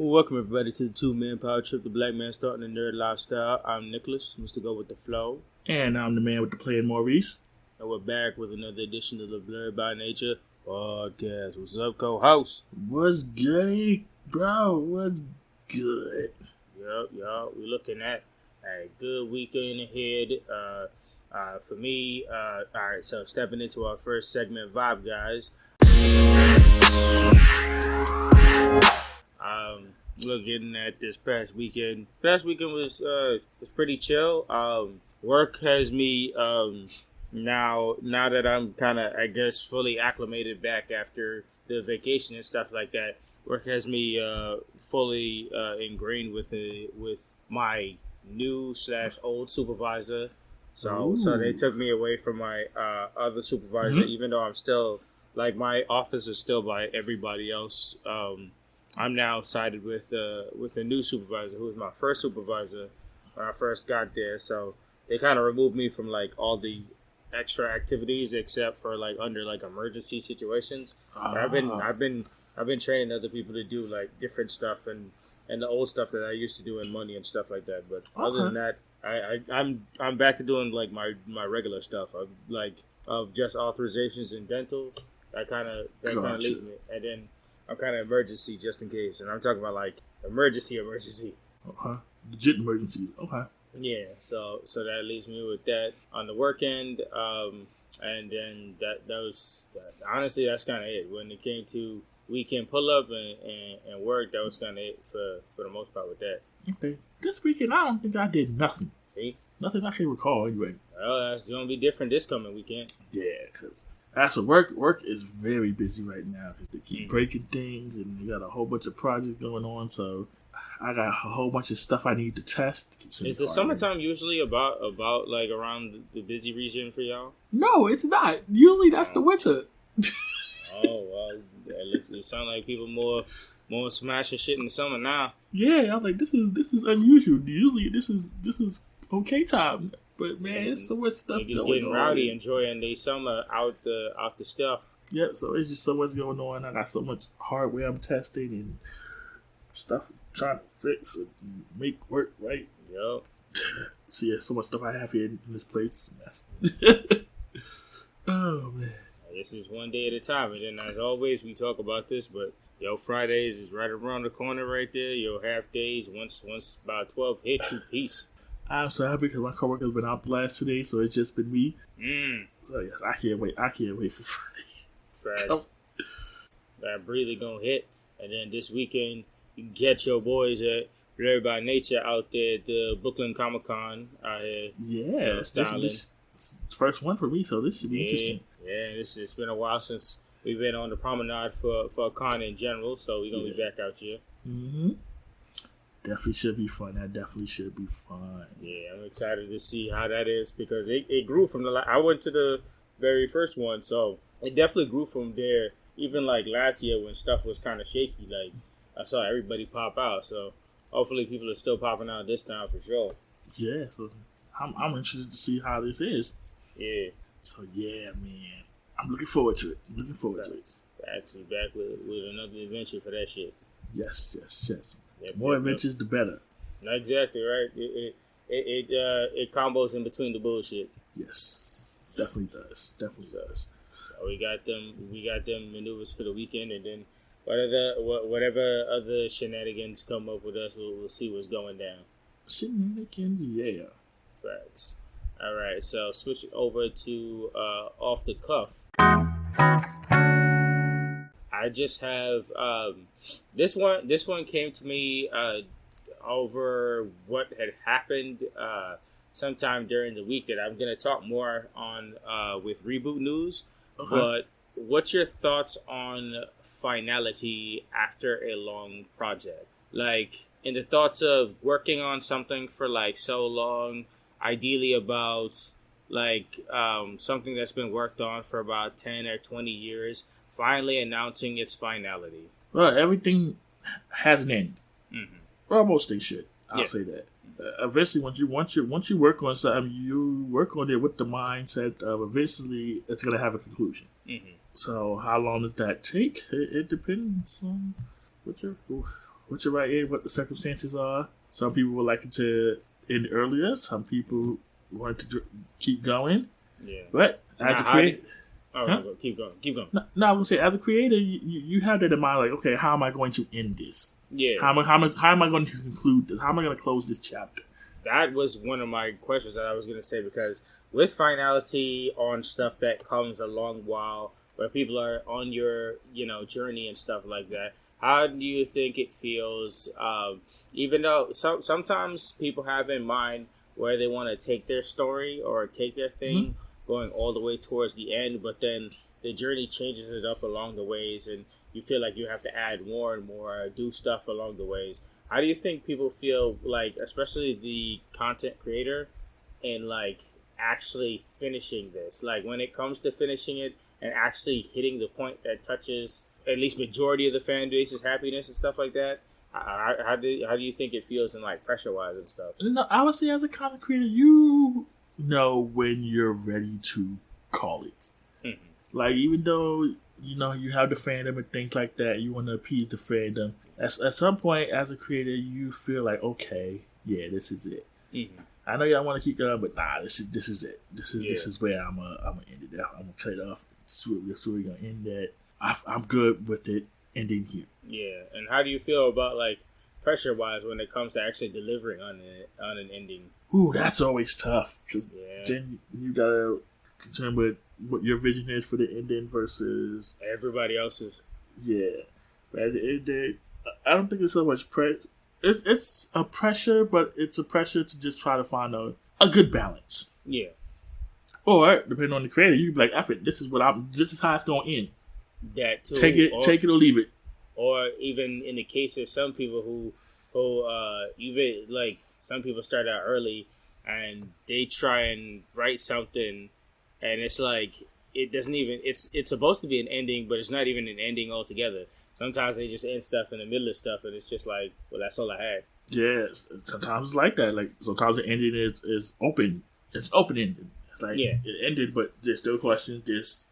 Welcome everybody to the 2-Man Power Trip, the Black Man Starting a Nerd Lifestyle. I'm Nicholas, Mr. Go With The Flow. And I'm the man with the plan, Maurice. And we're back with another edition of the Blerd By Nature Podcast. What's up, co-host? What's good, bro? What's good? Yup. We're looking at a good weekend ahead. For me, alright, so stepping into our first segment, Vibe Guys. Looking at this past weekend. Past weekend was pretty chill. Work has me now that I'm kind of, I guess, fully acclimated back after the vacation and stuff like that. Work has me fully ingrained with my new / old supervisor. So they took me away from my other supervisor, even though I'm still, like, my office is still by everybody else. I'm now sided with a new supervisor who was my first supervisor when I first got there. So they kind of removed me from, like, all the extra activities except for, like, under, like, emergency situations. I've been training other people to do, like, different stuff and the old stuff that I used to do in money and stuff like that. But other than that, I'm back to doing, like, my regular stuff of just authorizations and dental. That kind of leaves me, and then I'm kind of emergency just in case, and I'm talking about, like, emergency. Okay, legit emergencies. Okay. Yeah, so that leaves me with that on the work end, and then that was honestly, that's kind of it. When it came to weekend pull up and work, that was kind of it for the most part with that. Okay, this weekend I don't think I did nothing. See? Nothing I can recall anyway. Well, that's gonna be different this coming weekend. Yeah, because that's what work is very busy right now because they keep breaking things and they got a whole bunch of projects going on. So I got a whole bunch of stuff I need to test. Is the summertime usually about like around the busy region for y'all? No, it's not. Usually that's the winter. Oh well, it sounds like people more smashing shit in the summer now. Yeah, I'm like, this is unusual. Usually this is okay time. But man, it's so much stuff going on. Niggas getting rowdy, enjoying their summer out the stuff. Yep, so it's just so much going on. I got so much hardware I'm testing and stuff I'm trying to fix and make work right. Yep. So yeah, so much stuff I have here in this place. It's a mess. Oh man. This is one day at a time, and then as always we talk about this, but Fridays is right around the corner right there. Half days once about 12 hit you, peace. I'm so happy because my coworker's been out the last 2 days, so it's just been me. So yes, I can't wait for Friday. Facts. That breather gonna hit, and then this weekend you can catch your boys at Blerd By Nature out there at the Brooklyn Comic Con out here. Yeah, this first one for me, so this should be interesting. Yeah, it's been a while since we've been on the promenade for a con in general, so we're gonna be back out here. Definitely should be fun. That definitely should be fun. Yeah, I'm excited to see how that is because it grew from I went to the very first one, so it definitely grew from there. Even like last year when stuff was kind of shaky, like I saw everybody pop out. So hopefully people are still popping out this time for sure. Yeah, so I'm interested to see how this is. Yeah. So yeah, man, I'm looking forward to it. Actually, back with another adventure for that shit. Yes. More adventures, the better. Exactly right. It combos in between the bullshit. Yes, definitely does. So we got them maneuvers for the weekend, and then whatever other shenanigans come up with us, we'll see what's going down. Shenanigans, yeah. Facts. All right, so switch over to off the cuff. I just have this one came to me over what had happened sometime during the week that I'm gonna talk more on with Reboot News. Okay. But what's your thoughts on finality after a long project? Like in the thoughts of working on something for like so long, ideally about like something that's been worked on for about 10 or 20 years. Finally announcing its finality. Well, everything has an end. Well, most things should. I'll say that. Eventually, once you work on something, you work on it with the mindset of eventually it's gonna have a conclusion. So, how long does that take? It depends on what you're right in, what the circumstances are. Some people would like it to end earlier. Some people want to keep going. Yeah. But as a creator... Keep going. No, I was going to say, as a creator, you have that in mind, like, okay, how am I going to end this? Yeah. How am I going to conclude this? How am I going to close this chapter? That was one of my questions that I was going to say, because with finality on stuff that comes a long while, where people are on your, journey and stuff like that, how do you think it feels, even though sometimes people have in mind where they want to take their story or take their thing going all the way towards the end, but then the journey changes it up along the ways, and you feel like you have to add more and more, do stuff along the ways. How do you think people feel, like, especially the content creator, and like actually finishing this? Like, when it comes to finishing it and actually hitting the point that touches at least majority of the fan base's happiness and stuff like that, how do you think it feels in, like, pressure wise and stuff? No, I would say as a content creator, you know when you're ready to call it. Mm-hmm. Like, even though you have the fandom and things like that, you want to appease the fandom. At some point, as a creator, you feel like, okay, yeah, this is it. Mm-hmm. I know y'all want to keep going, but nah, this is it. This is where I'm gonna end it. I'm gonna cut it off. This is where we're gonna end that. I'm good with it ending here. Yeah, and how do you feel about, like, pressure wise when it comes to actually delivering on an ending? Ooh, that's always tough, because then you gotta contend with what your vision is for the ending versus everybody else's. Yeah, but at the end of the day, I don't think it's so much pressure. It's a pressure, but it's a pressure to just try to find a good balance. Yeah. Or depending on the creator, you can be like, "F it, this is how it's gonna end." That too. Take it or leave it. Or even in the case of some people who even, like, some people start out early and they try and write something, and it's like it doesn't even. It's supposed to be an ending, but it's not even an ending altogether. Sometimes they just end stuff in the middle of stuff, and it's just like, well, that's all I had. Yes, sometimes it's like that. Like, sometimes the ending is open. It's open-ended. It's like, it ended, but there's still questions. There's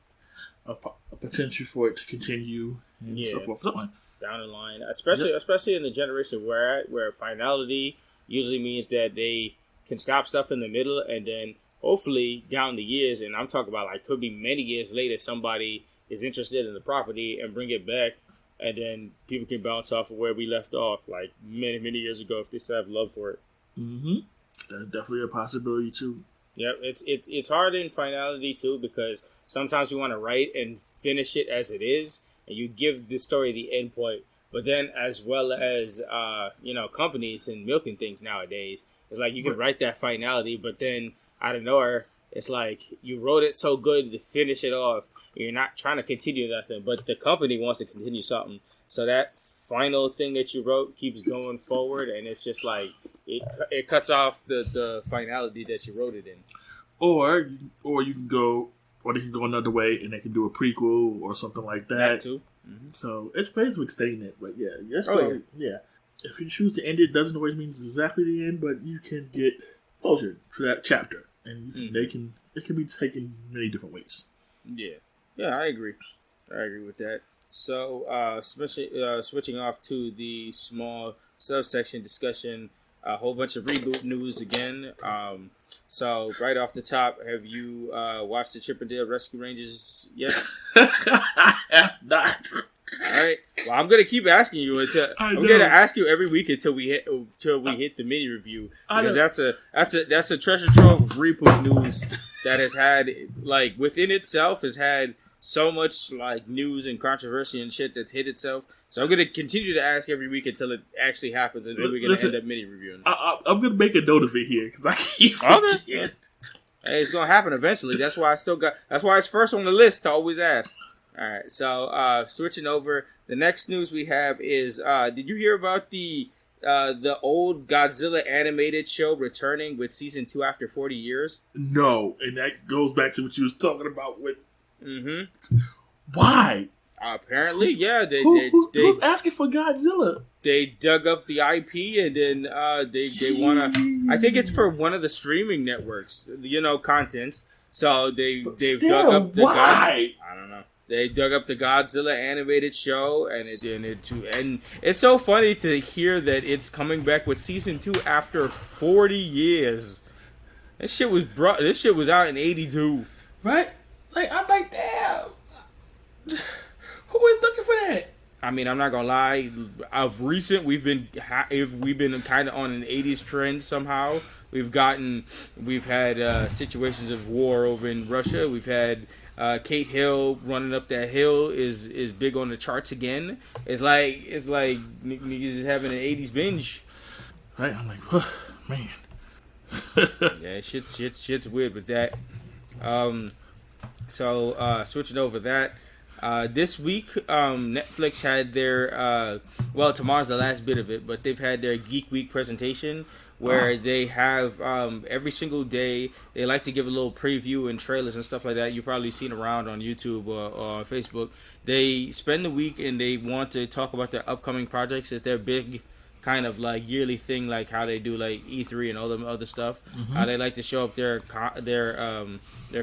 a potential for it to continue, and so forth. Down the line, especially in the generation we're at, where finality usually means that they can stop stuff in the middle, and then hopefully down the years, and I'm talking about, like, could be many years later, somebody is interested in the property and bring it back. And then people can bounce off of where we left off, like, many, many years ago, if they still have love for it. Mm-hmm. That's definitely a possibility, too. Yep, it's hard in finality, too, because sometimes you want to write and finish it as it is, and you give the story the end point. But then, as well as, companies and milking things nowadays, it's like you can write that finality, but then out of nowhere, it's like you wrote it so good to finish it off. You're not trying to continue nothing, but the company wants to continue something. So that final thing that you wrote keeps going forward, and it's just like it cuts off the finality that you wrote it in. Or you can go, or they can go another way, and they can do a prequel or something like that. That too. Mm-hmm. So it's basically extending it, but yeah. If you choose to end it, doesn't always mean it's exactly the end, but you can get closure to that chapter, and it can be taken many different ways. Yeah. Yeah, I agree with that. So, switching off to the small subsection discussion, a whole bunch of reboot news again. So, right off the top, have you watched the Chippendale Rescue Rangers yet? I have not. All right. Well, I'm gonna keep asking you I'm gonna ask you every week until we hit the mini review, because that's a treasure trove of reboot news that has had, like, within itself has had so much, like, news and controversy and shit that's hit itself. So I'm going to continue to ask every week until it actually happens, and then we're going to end up mini reviewing. I'm going to make a note of it here, because I keep forgetting. Hey, it's going to happen eventually. That's why that's why it's first on the list to always ask. All right, so switching over, the next news we have is, did you hear about the old Godzilla animated show returning with season 2 after 40 years? No, and that goes back to what you was talking about with. Mm-hmm. Why? Apparently, yeah. Who's asking for Godzilla? They dug up the IP, and then they want to. I think it's for one of the streaming networks, content. So they've dug up the why? I don't know. They dug up the Godzilla animated show, and it's so funny to hear that it's coming back with season 2 after 40 years. This shit was out in 82, right? Like, I'm like, damn. Who is looking for that? I mean, I'm not gonna lie. Of recent, we've been kind of on an 80s trend somehow. We've had situations of war over in Russia. We've had Kate Hill running up that hill is big on the charts again. It's like niggas is having an 80s binge. Right? I'm like, oh, man. Yeah, shit's weird with that. So switching over that. This week, Netflix had their, tomorrow's the last bit of it, but they've had their Geek Week presentation where they have, every single day, they like to give a little preview and trailers and stuff like that. You've probably seen around on YouTube or on Facebook. They spend the week and they want to talk about their upcoming projects. It's their big kind of like yearly thing, like how they do like E3 and all the other stuff. How they like to show up their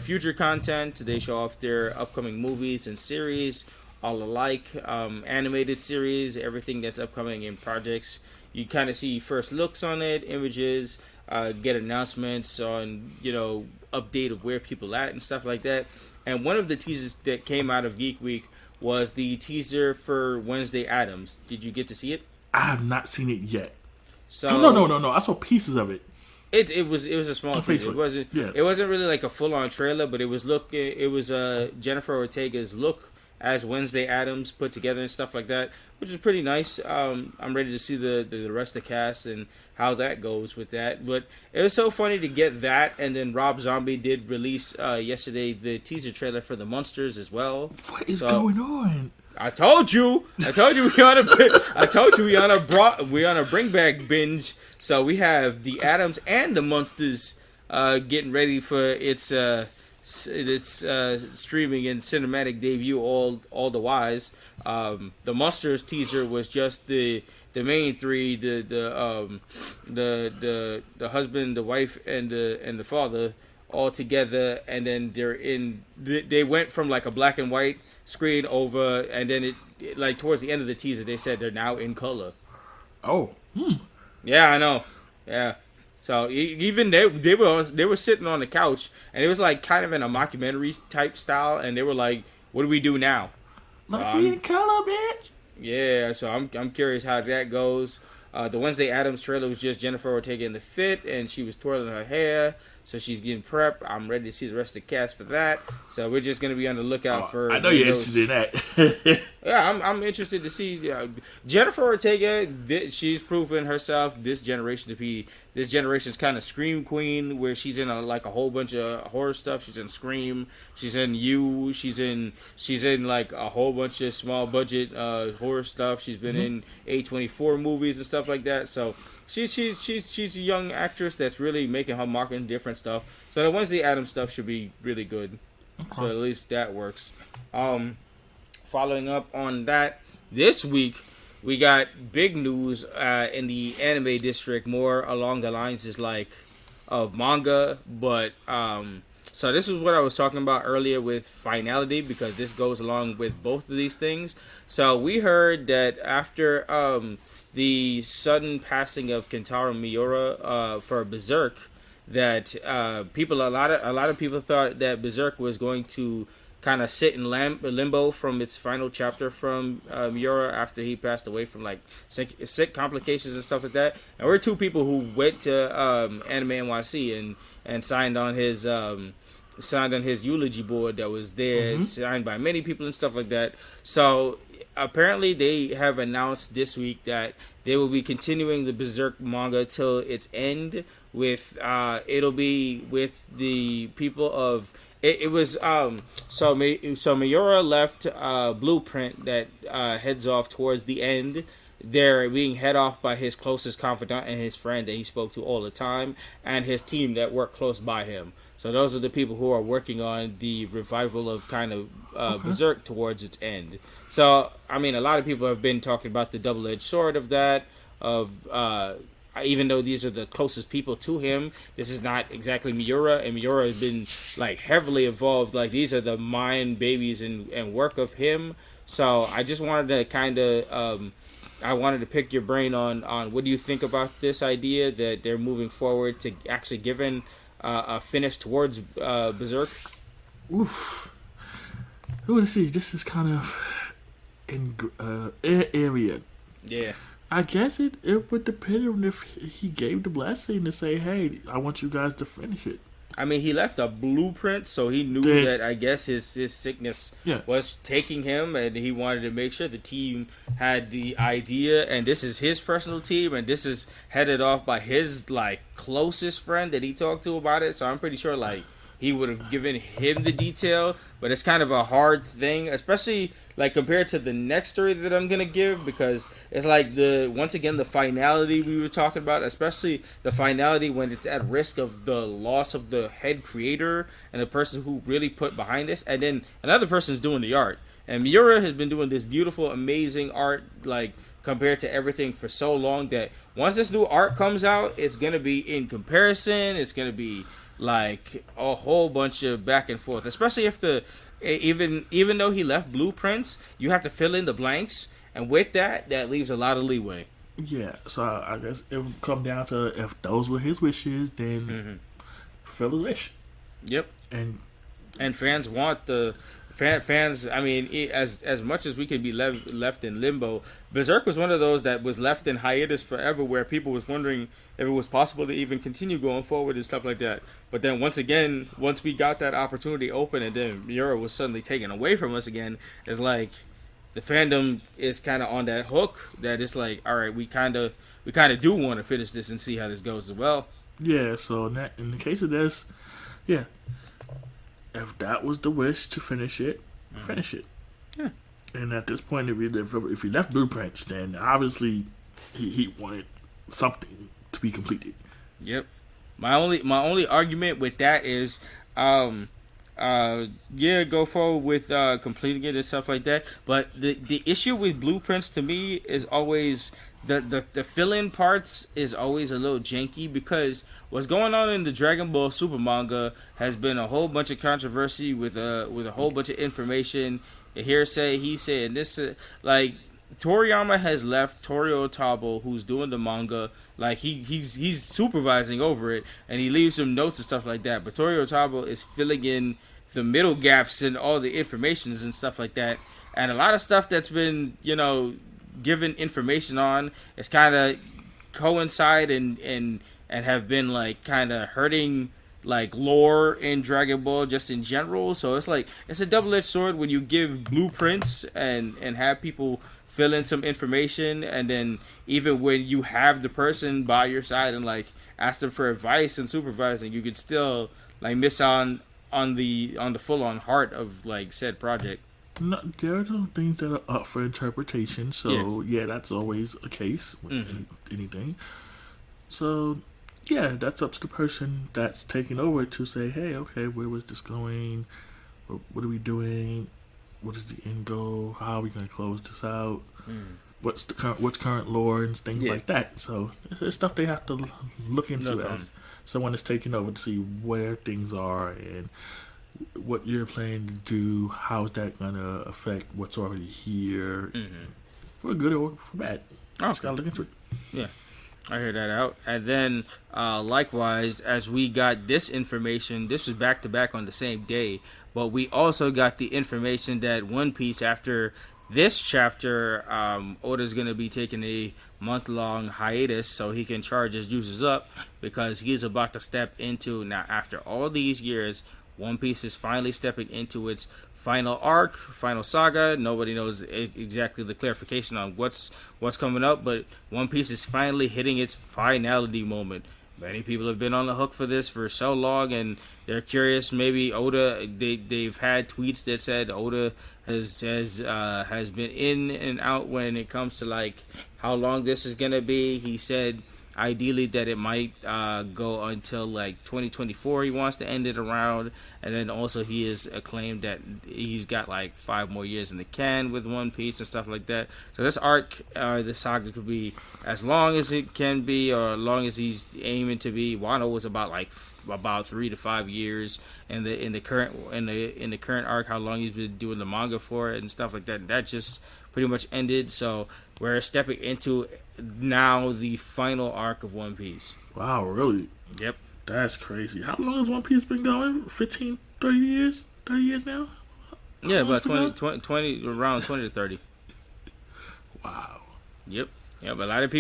future content. They show off their upcoming movies and series, all alike, animated series, everything that's upcoming in projects. You kind of see first looks on it, images, get announcements on, update of where people at and stuff like that. And one of the teasers that came out of Geek Week was the teaser for Wednesday Addams. Did you get to see it? I have not seen it yet. So no. I saw pieces of it. It was a small teaser. It wasn't really like a full on trailer, but it was Jennifer Ortega's look as Wednesday Addams put together and stuff like that, which is pretty nice. I'm ready to see the rest of the cast and how that goes with that. But it was so funny to get that, and then Rob Zombie did release yesterday the teaser trailer for the Munsters as well. What is going on? I told you we on a bring back binge. So we have the Addams and the Munsters getting ready for its streaming and cinematic debut all the wise. The Munsters teaser was just the main three, the husband, the wife, and the father all together, and then they went from like a black and white screen over, and then it like towards the end of the teaser they said they're now in color. Oh, yeah, I know. Yeah, so even they were sitting on the couch, and it was like kind of in a mockumentary type style, and they were like, "What do we do now?" Let me in color, bitch. Yeah, so I'm curious how that goes. The Wednesday Addams trailer was just Jennifer Ortega in the fit, and she was twirling her hair. So she's getting prepped. I'm ready to see the rest of the cast for that. So we're just going to be on the lookout for... I know you're interested in that. Yeah, I'm interested to see. Jennifer Ortega, she's proven herself this generation to be this generation's kind of scream queen, where she's in a whole bunch of horror stuff. She's in Scream. She's in You. She's in like a whole bunch of small budget horror stuff. She's been in A24 movies and stuff like that. So... She's a young actress that's really making her mark in different stuff. So the Wednesday Addams stuff should be really good. Okay. So at least that works. Following up on that, this week we got big news in the anime district, more along the lines of manga. But so this is what I was talking about earlier with finality, because this goes along with both of these things. So we heard that after the sudden passing of Kentaro Miura for Berserk, that a lot of people thought that Berserk was going to kind of sit in limbo from its final chapter from Miura after he passed away from like sick complications and stuff like that. And we're two people who went to Anime NYC and signed on his eulogy board that was there, signed by many people and stuff like that. So apparently they have announced this week that they will be continuing the Berserk manga till its end with it'll be with the people of it was so Miura left Blueprint that heads off towards the end. They're being head off by his closest confidant and his friend that he spoke to all the time, and his team that worked close by him. So those are the people who are working on the revival of kind of Berserk towards its end. So, I mean, a lot of people have been talking about the double-edged sword of that, I even though these are the closest people to him, this is not exactly Miura, and Miura has been like heavily involved. Like these are the mind babies and work of him. So I just wanted to kind of I wanted to pick your brain on what do you think about this idea that they're moving forward to actually giving a finish towards Berserk. Oof. Let's see. This is kind of in area. Yeah. I guess it would depend on if he gave the blessing to say, "Hey, I want you guys to finish it." I mean, he left a blueprint, so he knew that I guess his sickness was taking him, and he wanted to make sure the team had the idea, and this is his personal team, and this is headed off by his like closest friend that he talked to about it. So I'm pretty sure like he would have given him the detail, but it's kind of a hard thing, especially like compared to the next story that I'm gonna give, because it's like once again the finality we were talking about, especially the finality when it's at risk of the loss of the head creator and the person who really put behind this, and then another person's doing the art. And Miura has been doing this beautiful, amazing art, like compared to everything for so long that once this new art comes out, it's gonna be in comparison. It's gonna be like a whole bunch of back and forth, especially if even though he left blueprints, you have to fill in the blanks, and with that leaves a lot of leeway. Yeah, so I guess it would come down to if those were his wishes, then fulfill his wish. Yep. And fans want fans. I mean, as much as we could be left in limbo, Berserk was one of those that was left in hiatus forever, where people was wondering if it was possible to even continue going forward and stuff like that. But then once we got that opportunity open, and then Miura was suddenly taken away from us again, it's like the fandom is kind of on that hook that it's like, all right, we kind of do want to finish this and see how this goes as well. Yeah. So in the case of this, yeah. If that was the wish to finish it, finish it. Yeah. And at this point, if he left blueprints, then obviously he wanted something to be completed. Yep. My only argument with that is, go forward with completing it and stuff like that. But the issue with blueprints to me is always the fill-in parts is always a little janky, because what's going on in the Dragon Ball Super manga has been a whole bunch of controversy with a whole bunch of information, a hearsay, he said, and this like Toriyama has left Torio Tabo, who's doing the manga, like he's supervising over it, and he leaves some notes and stuff like that, but Torio Tabo is filling in the middle gaps and all the informations and stuff like that, and a lot of stuff that's been given information on, it's kind of coincide and have been like kind of hurting like lore in Dragon Ball just in general. So it's like it's a double-edged sword when you give blueprints and have people fill in some information, and then even when you have the person by your side and like ask them for advice and supervising, you could still like miss on the full-on heart of like said project. No, there are some things that are up for interpretation, so yeah that's always a case with anything. So yeah, that's up to the person that's taking over to say, hey, okay, where was this going? What are we doing? What is the end goal? How are we going to close this out? What's current lore and things like that. So it's stuff they have to look into as someone is taking over to see where things are and what you're planning to do. How is that going to affect what's already here, for good or for bad? Just gotta look into it. Yeah, I hear that out. And then likewise, as we got this information, this was back to back on the same day, but we also got the information that One Piece, after this chapter, Oda's going to be taking a month-long hiatus so he can charge his juices up, because he's about to step into, now after all these years, One Piece is finally stepping into its final arc, final saga. Nobody knows exactly the clarification on what's coming up, but One Piece is finally hitting its finality moment. Many people have been on the hook for this for so long, and they're curious. Maybe Oda, they've had tweets that said Oda has been in and out when it comes to like how long this is gonna be. He said, ideally that it might go until like 2024. He wants to end it around, and then also he has claimed that he's got like 5 more years in the can with One Piece and stuff like that. So this arc, the saga could be as long as it can be, or as long as he's aiming to be. Wano was about 3 to 5 years in the current arc, how long he's been doing the manga for it and stuff like that. That just pretty much ended. So we're stepping into now the final arc of One Piece. Wow, really? Yep. That's crazy. How long has One Piece been going? 15, 30 years? 30 years now? Yeah, about 20, around 20 to 30. Wow. Yep. Yeah, but a lot of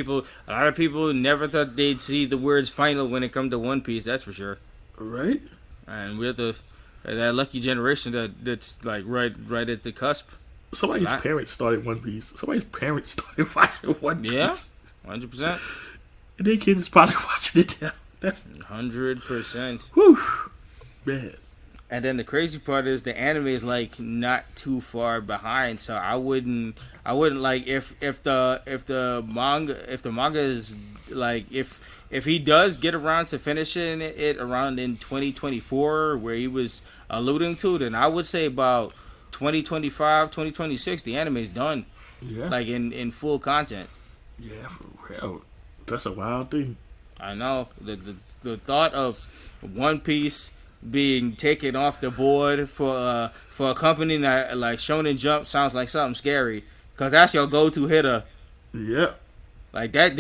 people never thought they'd see the words final when it come to One Piece, that's for sure. Right? And we're that lucky generation that's like right at the cusp. Somebody's parents started One Piece. Somebody's parents started watching One Piece. Yeah, 100%. And their kids is probably watching it now. That's 100%. Whew, man. And then the crazy part is the anime is like not too far behind. So I wouldn't like if the manga is like if he does get around to finishing it around in 2024 where he was alluding to, then I would say about 2025, 2026, the anime is done. Yeah. Like in full content. Yeah, for real. That's a wild thing. I know. The thought of One Piece being taken off the board for a company that like Shonen Jump sounds like something scary. Cause that's your go-to hitter. Yeah. Like that,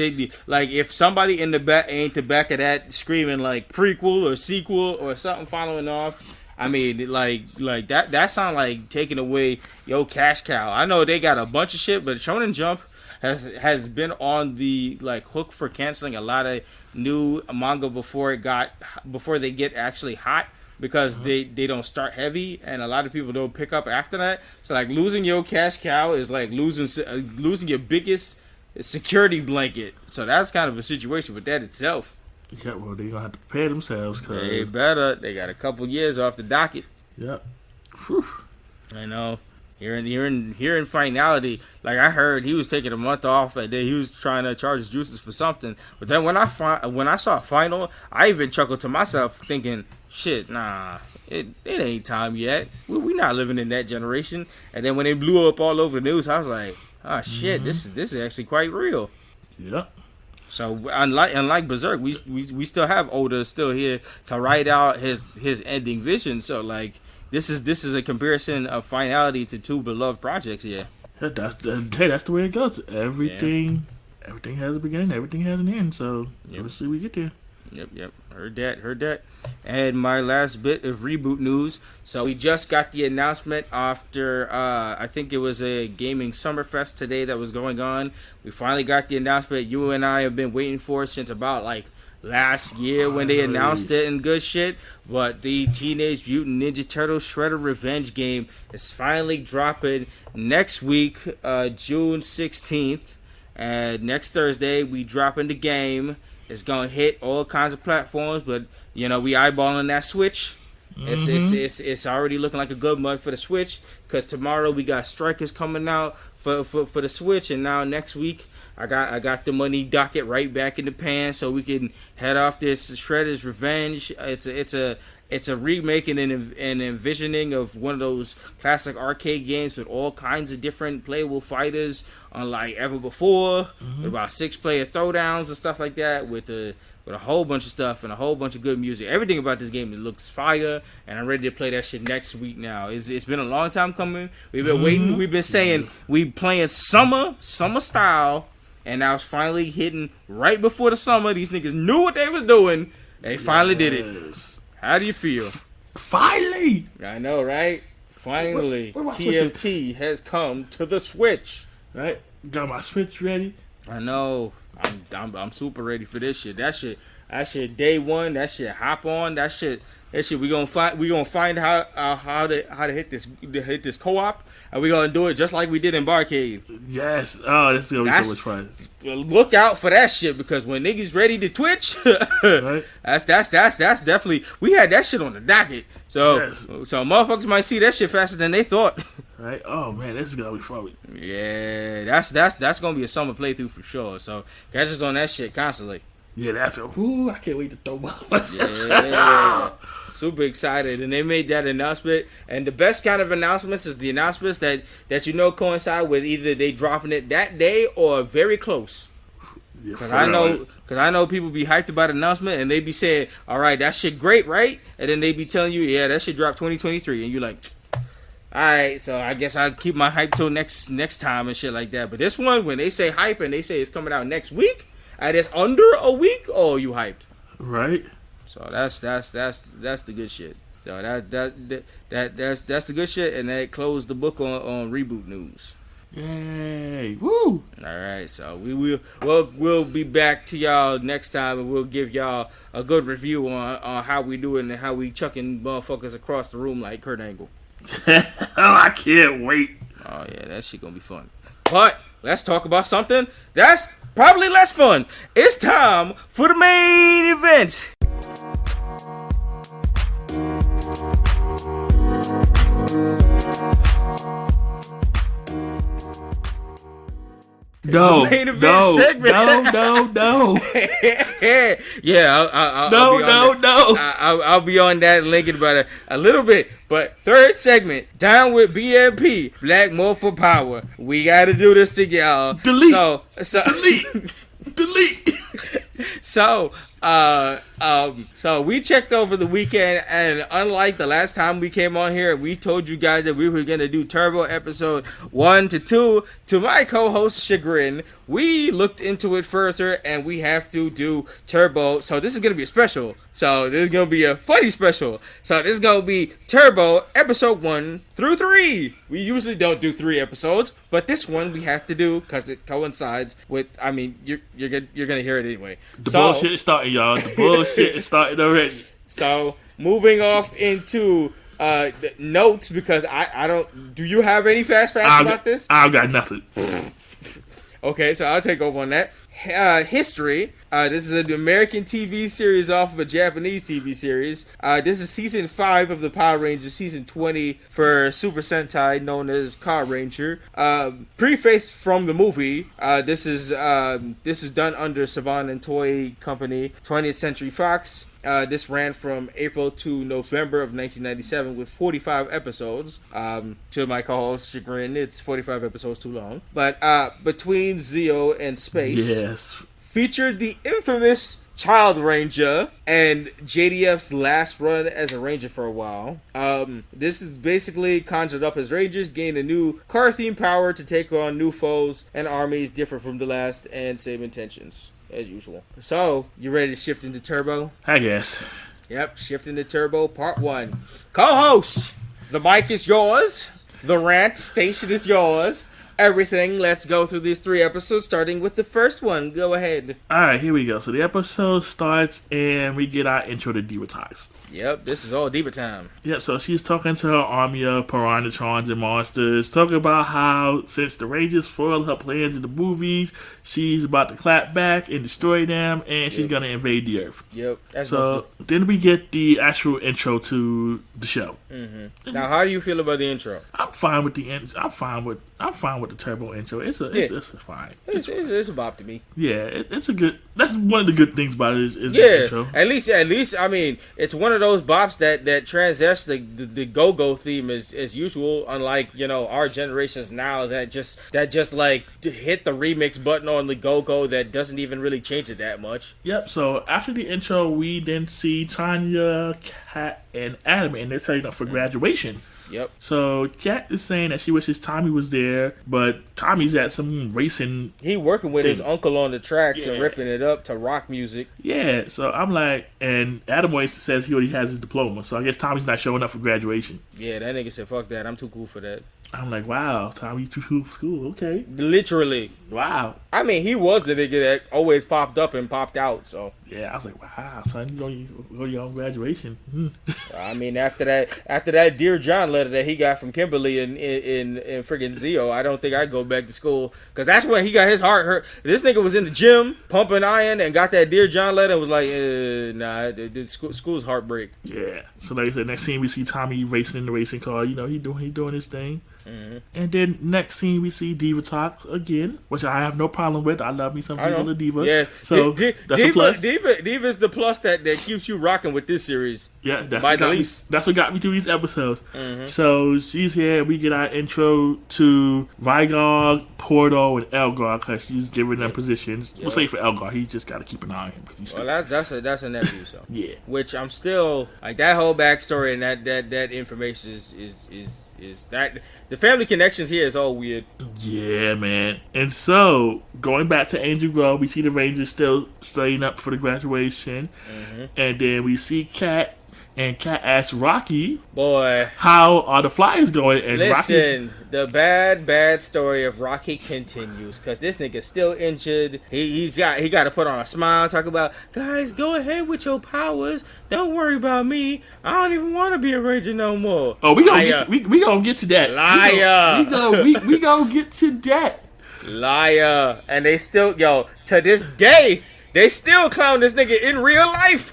like if somebody in the back ain't the back of that screaming like prequel or sequel or something following off. I mean, like that sound like taking away your cash cow. I know they got a bunch of shit, but Shonen Jump has been on the like hook for canceling a lot of new manga before they get actually hot because they don't start heavy and a lot of people don't pick up after that. So like losing your cash cow is like losing your biggest security blanket. So that's kind of a situation with that itself. Yeah, well, they're gonna have to prepare themselves. Cause they better. They got a couple years off the docket. Yep. Whew. I know. Here in finality, like I heard he was taking a month off and then he was trying to charge his juices for something. But then when I saw final, I even chuckled to myself thinking, shit, nah, it ain't time yet. We not living in that generation. And then when they blew up all over the news, I was like, oh shit, this is actually quite real. Yep. So unlike Berserk, we still have Oda still here to write out his ending vision. So like this is a comparison of finality to two beloved projects here. Yeah, that's the way it goes. Everything has a beginning, everything has an end. So let's see we get there. Yep. Heard that. And my last bit of reboot news. So we just got the announcement after, I think it was a gaming Summerfest today that was going on. We finally got the announcement you and I have been waiting for since about like last year when they announced it and good shit. But the Teenage Mutant Ninja Turtles Shredder Revenge game is finally dropping next week, June 16th. And next Thursday, we dropping the game. It's gonna hit all kinds of platforms, but we eyeballing that Switch. It's already looking like a good month for the Switch because tomorrow we got Strikers coming out for the Switch, and now next week I got the money docket right back in the pan so we can head off this Shredder's Revenge. It's a remake and an envisioning of one of those classic arcade games with all kinds of different playable fighters unlike ever before. With about 6-player throwdowns and stuff like that with a whole bunch of stuff and a whole bunch of good music. Everything about this game, it looks fire, and I'm ready to play that shit next week now. It's been a long time coming. We've been waiting. We've been saying we playing summer style, and now it's finally hitting right before the summer. These niggas knew what they was doing. They finally did it. How do you feel? Finally! I know, right? Finally, where TMT has come to the Switch. Right? Got my Switch ready. I know. I'm super ready for this shit. That shit day one. That shit hop on. That shit we gonna find how to hit this co-op, and we gonna do it just like we did in Barcade. Yes. Oh, this is gonna be so much fun. Look out for that shit because when niggas ready to Twitch, right? that's definitely, we had that shit on the docket. So motherfuckers might see that shit faster than they thought. Right? Oh man, this is gonna be fun. Yeah, that's gonna be a summer playthrough for sure. So catch us on that shit constantly. Yeah, that's I can't wait to throw up. Yeah. Super excited. And they made that announcement. And the best kind of announcements is the announcements that coincide with either they dropping it that day or very close. Because I know people be hyped about an announcement and they be saying, all right, that shit great, right? And then they be telling you, yeah, that shit dropped 2023. And you're like, all right, so I guess I'll keep my hype till next time and shit like that. But this one, when they say hype and they say it's coming out next week, and it's under a week, oh, you hyped. Right. So that's the good shit. So that's the good shit, and that closed the book on reboot news. Yay! Woo! All right, so we'll be back to y'all next time, and we'll give y'all a good review on how we doing and how we chucking motherfuckers across the room like Kurt Angle. I can't wait. Oh yeah, that shit gonna be fun. But let's talk about something that's probably less fun. It's time for the main event. No. Yeah, I'll be on that link in about a little bit. But third segment, down with BMP, Black Morpher Power. We got to do this to y'all. Delete. So we checked over the weekend, and unlike the last time we came on here, we told you guys that we were going to do Turbo episode 1 to 2. To my co-host chagrin, we looked into it further, and we have to do Turbo. So this is going to be a special. So this is going to be a funny special. So this is going to be Turbo episode 1 through 3. We usually don't do 3 episodes, but this one we have to do because it coincides with, I mean, you're going to hear it anyway. The bullshit is starting, y'all. The bullshit is starting already. So moving off into the notes, because I don't. Do you have any fast facts about this? I've got nothing. Okay, so I'll take over on that. History. This is an American TV series off of a Japanese TV series. This is season 5 of the Power Rangers, season 20 for Super Sentai, known as Car Ranger. Preface from the movie. This is done under Saban and Toei Company, 20th Century Fox. This ran from April to November of 1997 with 45 episodes. To my co-host chagrin, it's 45 episodes too long. But between Zeo and Space, yes, featured the infamous Child Ranger and JDF's last run as a Ranger for a while. This is basically conjured up as Rangers, gain a new car-themed power to take on new foes and armies different from the last and same intentions. As usual. So, you ready to shift into Turbo? I guess. Yep, shift into Turbo, part 1. Co-host, the mic is yours. The rant station is yours. Everything, let's go through these 3 episodes, starting with the first one. Go ahead. Alright, here we go. So the episode starts and we get our intro to Diva Ties. Yep, this is all Diva time. Yep, so she's talking to her army of Piranhatrons and monsters, talking about how since the Rangers foiled her plans in the movies, she's about to clap back and destroy them, and she's going to invade the Earth. Yep. So then we get the actual intro to the show. Mm-hmm. Now, how do you feel about the intro? I'm fine with the I'm fine with the Turbo intro. It's fine. It's a bop to me. Yeah, it's a good. That's one of the good things about it is the intro. At least I mean, it's one of those bops that transcends the go-go theme as usual. Unlike our generations now that just like hit the remix button on the go-go that doesn't even really change it that much. Yep. So after the intro, we then see Tanya, Kat, and Adam, and they're setting up for graduation. Yep. So Kat is saying that she wishes Tommy was there, but Tommy's at some racing. He working with his uncle on the tracks and ripping it up to rock music. Yeah. So I'm like, and Adam always says he already has his diploma, so I guess Tommy's not showing up for graduation. Yeah, that nigga said, "Fuck that, I'm too cool for that." I'm like, wow, Tommy, too cool for school. Okay. Literally. Wow. I mean, he was the nigga that always popped up and popped out. So Yeah, I was like, wow, son, you go to your own graduation. I mean, after that Dear John letter that he got from Kimberly in friggin' Zio, I don't think I'd go back to school, because that's when he got his heart hurt. This nigga was in the gym pumping iron and got that Dear John letter and was like, nah, school's heartbreak. Yeah. So like I said, next scene we see Tommy racing in the racing car. You know, he doing his thing. Mm-hmm. And then next scene we see Diva Talks again, which I have no problem with. I love me some Viva Diva. Yeah. So that's a plus. Diva's the plus that keeps you rocking with this series. Yeah, that's what got me through these episodes. Mm-hmm. So she's here. We get our intro to Vigog, Porto, and Elgar, because she's giving them positions. We'll say for Elgar, he just got to keep an eye on him. That's a nephew, so. Yeah. Which I'm still, like, that whole backstory and that information is that the family connections here is all weird. Yeah, man. And so going back to Angel Grove, we see the Rangers still setting up for the graduation. Mm-hmm. And then we see Kat, and Kat asks Rocky, boy, how are the Flyers going? And listen, the bad story of Rocky continues, because this nigga's still injured. He got to put on a smile, talk about, guys, go ahead with your powers. Don't worry about me. I don't even want to be a Ranger no more. Oh, we gonna get to that. Liar. We gonna get to that. Liar. And they still, to this day, they still clown this nigga in real life.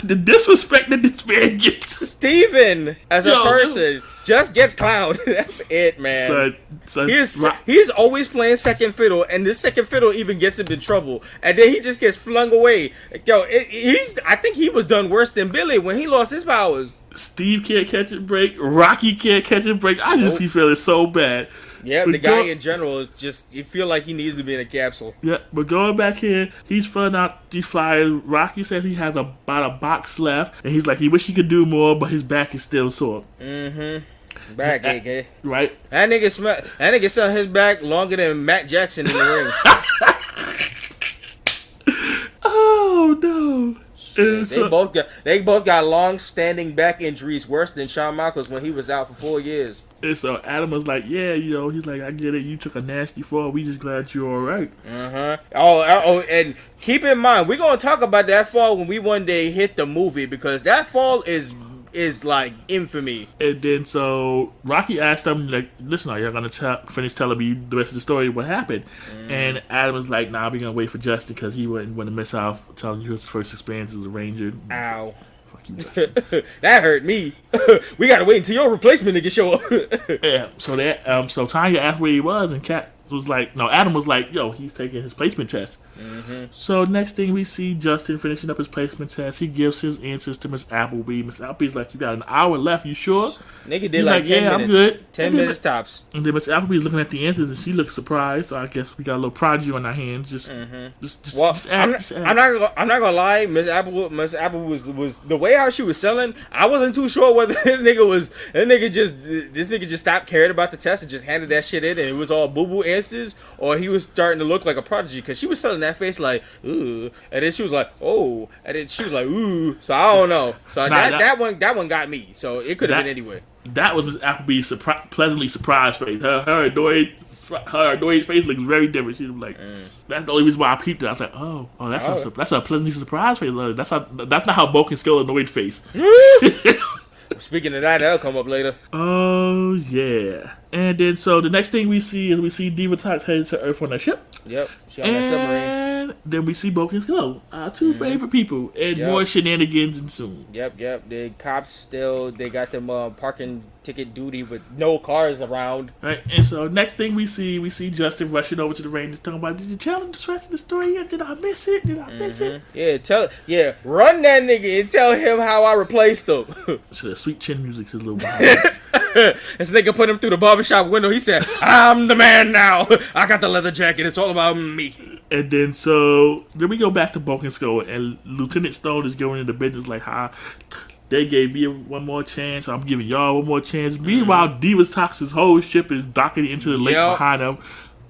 The disrespect that this man gets. Steven, as a person, just gets clowned. That's it, man. Son, he's always playing second fiddle, and this second fiddle even gets him in trouble. And then he just gets flung away. I think he was done worse than Billy when he lost his powers. Steve can't catch a break. Rocky can't catch a break. I just be feeling so bad. Yeah, the guy in general is just, you feel like he needs to be in a capsule. Yeah, but going back here, he's filling out these flyers. Rocky says he has about a box left, and he's like, he wish he could do more, but his back is still sore. Mm-hmm. Back ache, eh? Right. That nigga sell his back longer than Matt Jackson in the ring. Oh, no. They both got long-standing back injuries worse than Shawn Michaels when he was out for 4 years. And so Adam was like, yeah, he's like, I get it. You took a nasty fall. We just glad you're all right. Uh-huh. Oh, and keep in mind, we're going to talk about that fall when we one day hit the movie, because that fall is like infamy. And then so Rocky asked him, like, listen, are you going to finish telling me the rest of the story, what happened? And Adam was like, nah, we're going to wait for Justin, because he wouldn't want to miss out telling you his first experience as a Ranger. Ow. That hurt me. We gotta wait until your replacement nigga show up. Yeah. So Tanya asked where he was, and Kat was like, no, Adam was like, yo, he's taking his placement test. Mm-hmm. So next thing we see Justin finishing up his placement test. He gives his answers to Miss Appleby. Miss Appleby's like, you got an hour left, you sure? Nigga did like 10 minutes. I'm good. 10 minutes tops. And then Miss Appleby's looking at the answers, and she looks surprised. So I guess we got a little prodigy on our hands. I'm not gonna lie. Miss Apple was the way how she was selling. I wasn't too sure whether this nigga just stopped caring about the test and just handed that shit in, and it was all boo boo answers, or he was starting to look like a prodigy, because she was selling that face like, ooh, and then she was like, oh, and then she was like, ooh. So I don't know. So that one got me. So it could have been anyway. That was Miss Appleby's pleasantly surprised face. Her annoyed face looks very different. She was like, that's the only reason why I peeped it. I was like, that's a pleasantly surprised face. That's not how Bo can skill annoyed face. Speaking of that, that'll come up later. Oh, yeah. And then, so the next thing we see Diva Talks headed to Earth on that ship. Yep, she on that submarine. And then we see Boken's Glow, our two favorite people, and more shenanigans ensue. Yep. The cops still, they got them parking ticket duty with no cars around. Right, and so next thing we see Justin rushing over to the Rangers talking about, did you tell him the rest of the story yet? Did I miss it? Yeah, run that nigga and tell him how I replaced him. So the sweet chin music's a little behind. This nigga put him through the barbershop window. He said, I'm the man now. I got the leather jacket. It's all about me. And then we go back to Boken Skull, and Lieutenant Stone is going into business like how they gave me one more chance, so I'm giving y'all one more chance. Meanwhile, Diva Talks' whole ship is docking into the lake behind them.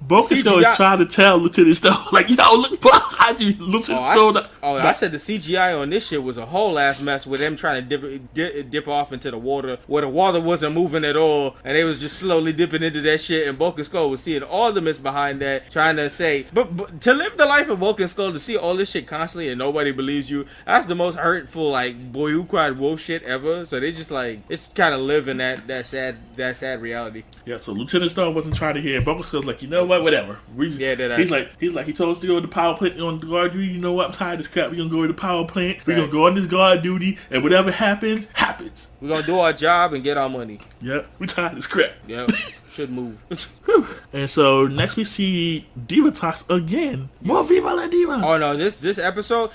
Boca Stone is trying to tell Lieutenant Stone, like, yo, look behind you, Lieutenant Stone. I said the CGI on this shit was a whole ass mess with them trying to dip off into the water where the water wasn't moving at all, and they was just slowly dipping into that shit, and Boca Skull was seeing all the mess behind that, trying to say, but to live the life of Boca Skull, to see all this shit constantly and nobody believes you, that's the most hurtful, like, boy who cried wolf shit ever. So they just like, it's kind of living that sad reality. Yeah, so Lieutenant Stone wasn't trying to hear. Boca Skull's like, you know what, whatever. He's like, he told us to go to the power plant on the guard duty. You know what? I'm tired of this crap. We're gonna go to the power plant. We're gonna go on this guard duty, and whatever happens. We're gonna do our job and get our money. Yep, we tired of this crap. Yep. Should move. And so next we see Diva Talks again. More Viva la Diva. Oh no, this episode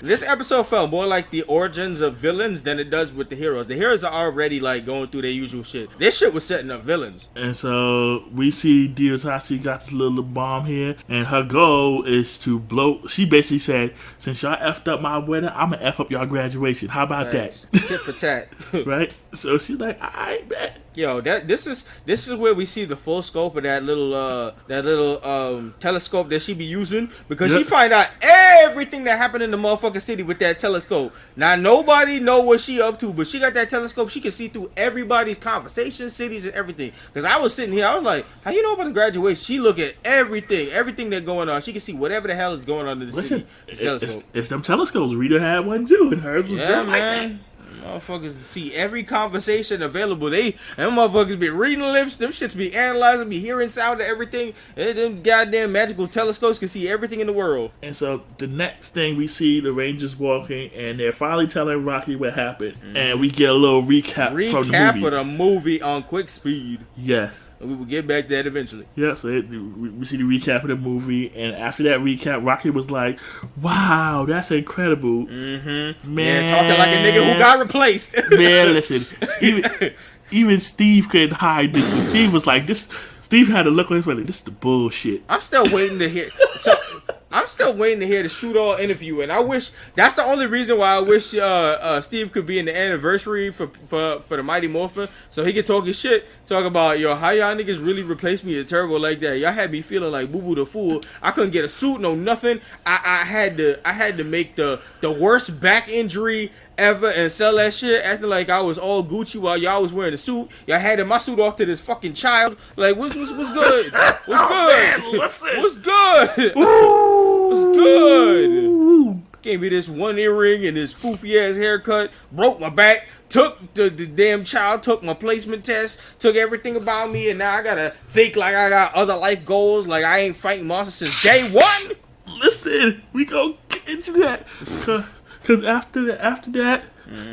felt more like the origins of villains than it does with the heroes. The heroes are already like going through their usual shit. This shit was setting up villains. And so we see Diva Talks, she got this little bomb here, and her goal is to blow. She basically said, since y'all effed up my wedding, I'm gonna F up y'all graduation. How about that? Tit for tat. Right? So she's like, I bet. Yo, this is where we see the full scope of that little telescope that she be using, because she find out everything that happened in the motherfucking city with that telescope. Now nobody know what she up to, but she got that telescope. She can see through everybody's conversations, cities, and everything. Because I was sitting here, I was like, how you know about the graduation? She look at everything that's going on. She can see whatever the hell is going on in the city. It's them telescopes. Rita had one too, and hers was just like that. Motherfuckers see every conversation available. Them motherfuckers be reading lips. Them shits be analyzing, be hearing sound of everything. And them goddamn magical telescopes can see everything in the world. And so the next thing we see the Rangers walking, and they're finally telling Rocky what happened. Mm-hmm. And we get a little recap from the movie. Recap of the movie on quick speed. Yes. And we will get back to that eventually. Yeah, so we see the recap of the movie, and after that recap, Rocky was like, wow, that's incredible. Mm-hmm. Man. Yeah, talking like a nigga who got replaced. Man, listen, even Steve couldn't hide this. Steve was like, this. Steve had a look on his face like, this is the bullshit. I'm still waiting to hear. I'm still waiting to hear the shoot all interview, and I wish that's the only reason why I wish Steve could be in the anniversary for the Mighty Morphin, so he could talk his shit, talk about, yo, how y'all niggas really replaced me at Turbo like that. Y'all had me feeling like Boo Boo the Fool. I couldn't get a suit, no nothing. I had to make the worst back injury ever and sell that shit, acting like I was all Gucci while y'all was wearing a suit. Y'all handed my suit off to this fucking child. Like, what's good? What's good? Man, What's good? What's good? Gave me this one earring and this foofy ass haircut. Broke my back. Took the damn child. Took my placement test. Took everything about me, and now I gotta think like I got other life goals. Like I ain't fighting monsters since day one. Listen, we gonna get into that. Because after that,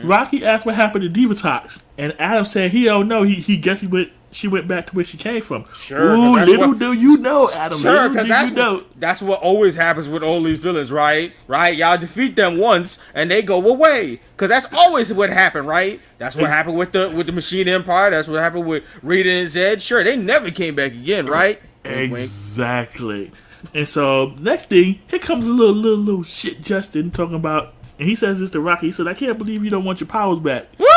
Rocky asked what happened to Diva Talks, and Adam said he don't know. He guessed she went back to where she came from. Sure. Ooh, little do you know, Adam. Sure, because that's what always happens with all these villains, right? Right? Y'all defeat them once, and they go away. Because that's always what happened, right? That's what happened with the Machine Empire. That's what happened with Rita and Zed. Sure, they never came back again, right? Exactly. And so, next thing, here comes a little shit Justin talking about, and he says this to Rocky. He said, I can't believe you don't want your powers back. Woo!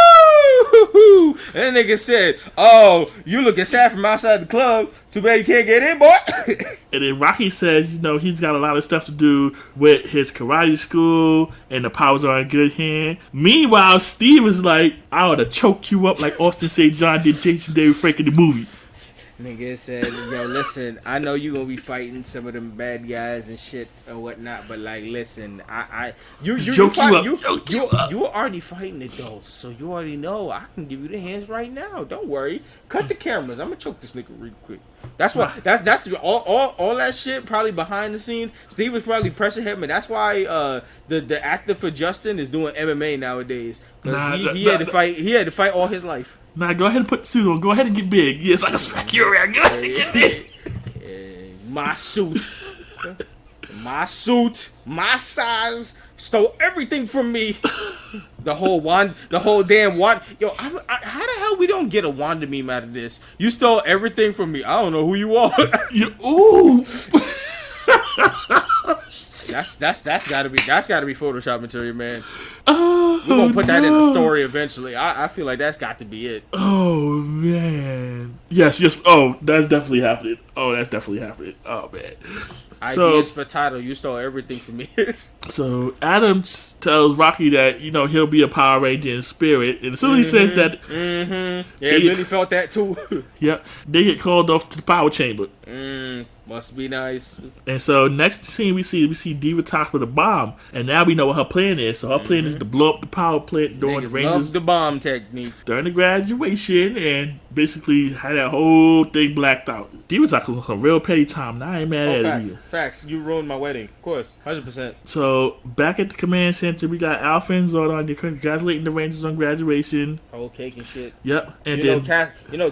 And that nigga said, oh, you looking sad from outside the club. Too bad you can't get in, boy. And then Rocky says, he's got a lot of stuff to do with his karate school, and the powers are in good hand. Meanwhile, Steve is like, I ought to choke you up like Austin St. John did Jason David Frank in the movie. Nigga said, yo, listen, I know you gonna be fighting some of them bad guys and shit or whatnot, but like, listen, you were already fighting it though, so you already know I can give you the hands right now. Don't worry. Cut the cameras. I'm gonna choke this nigga real quick. That's what. That's all that shit. Probably behind the scenes, Steve was probably pressing him, and that's why the actor for Justin is doing MMA nowadays, because he had to fight. He had to fight all his life. Nah, go ahead and put the suit on. Go ahead and get big. Yes, I can smack you around. Go ahead and get big. My suit, my size, stole everything from me. The whole damn wand. Yo, how the hell we don't get a Wanda meme out of this? You stole everything from me. I don't know who you are. Ooh. That's gotta be Photoshop material, man. Oh, we're gonna put that in the story eventually. I feel like that's got to be it. Oh man. Yes. Oh, that's definitely happening. Oh man. Ideas for title. You stole everything from me. So Adam tells Rocky that he'll be a Power Ranger in spirit, and as soon as he says that, yeah, Billy felt that too. Yeah, they get called off to the power chamber. Must be nice. And so next scene we see Diva Tox with a bomb, and now we know what her plan is. So her plan is to blow up the power plant during the Rangers. Love the bomb technique During the graduation, and basically had that whole thing blacked out. Diva Tox was on a real petty time, and I ain't mad at it either. Facts. You ruined my wedding. Of course. 100%. So back at the command center, we got Alpha and Zordon congratulating the Rangers on graduation. Whole cake and shit. Yep. And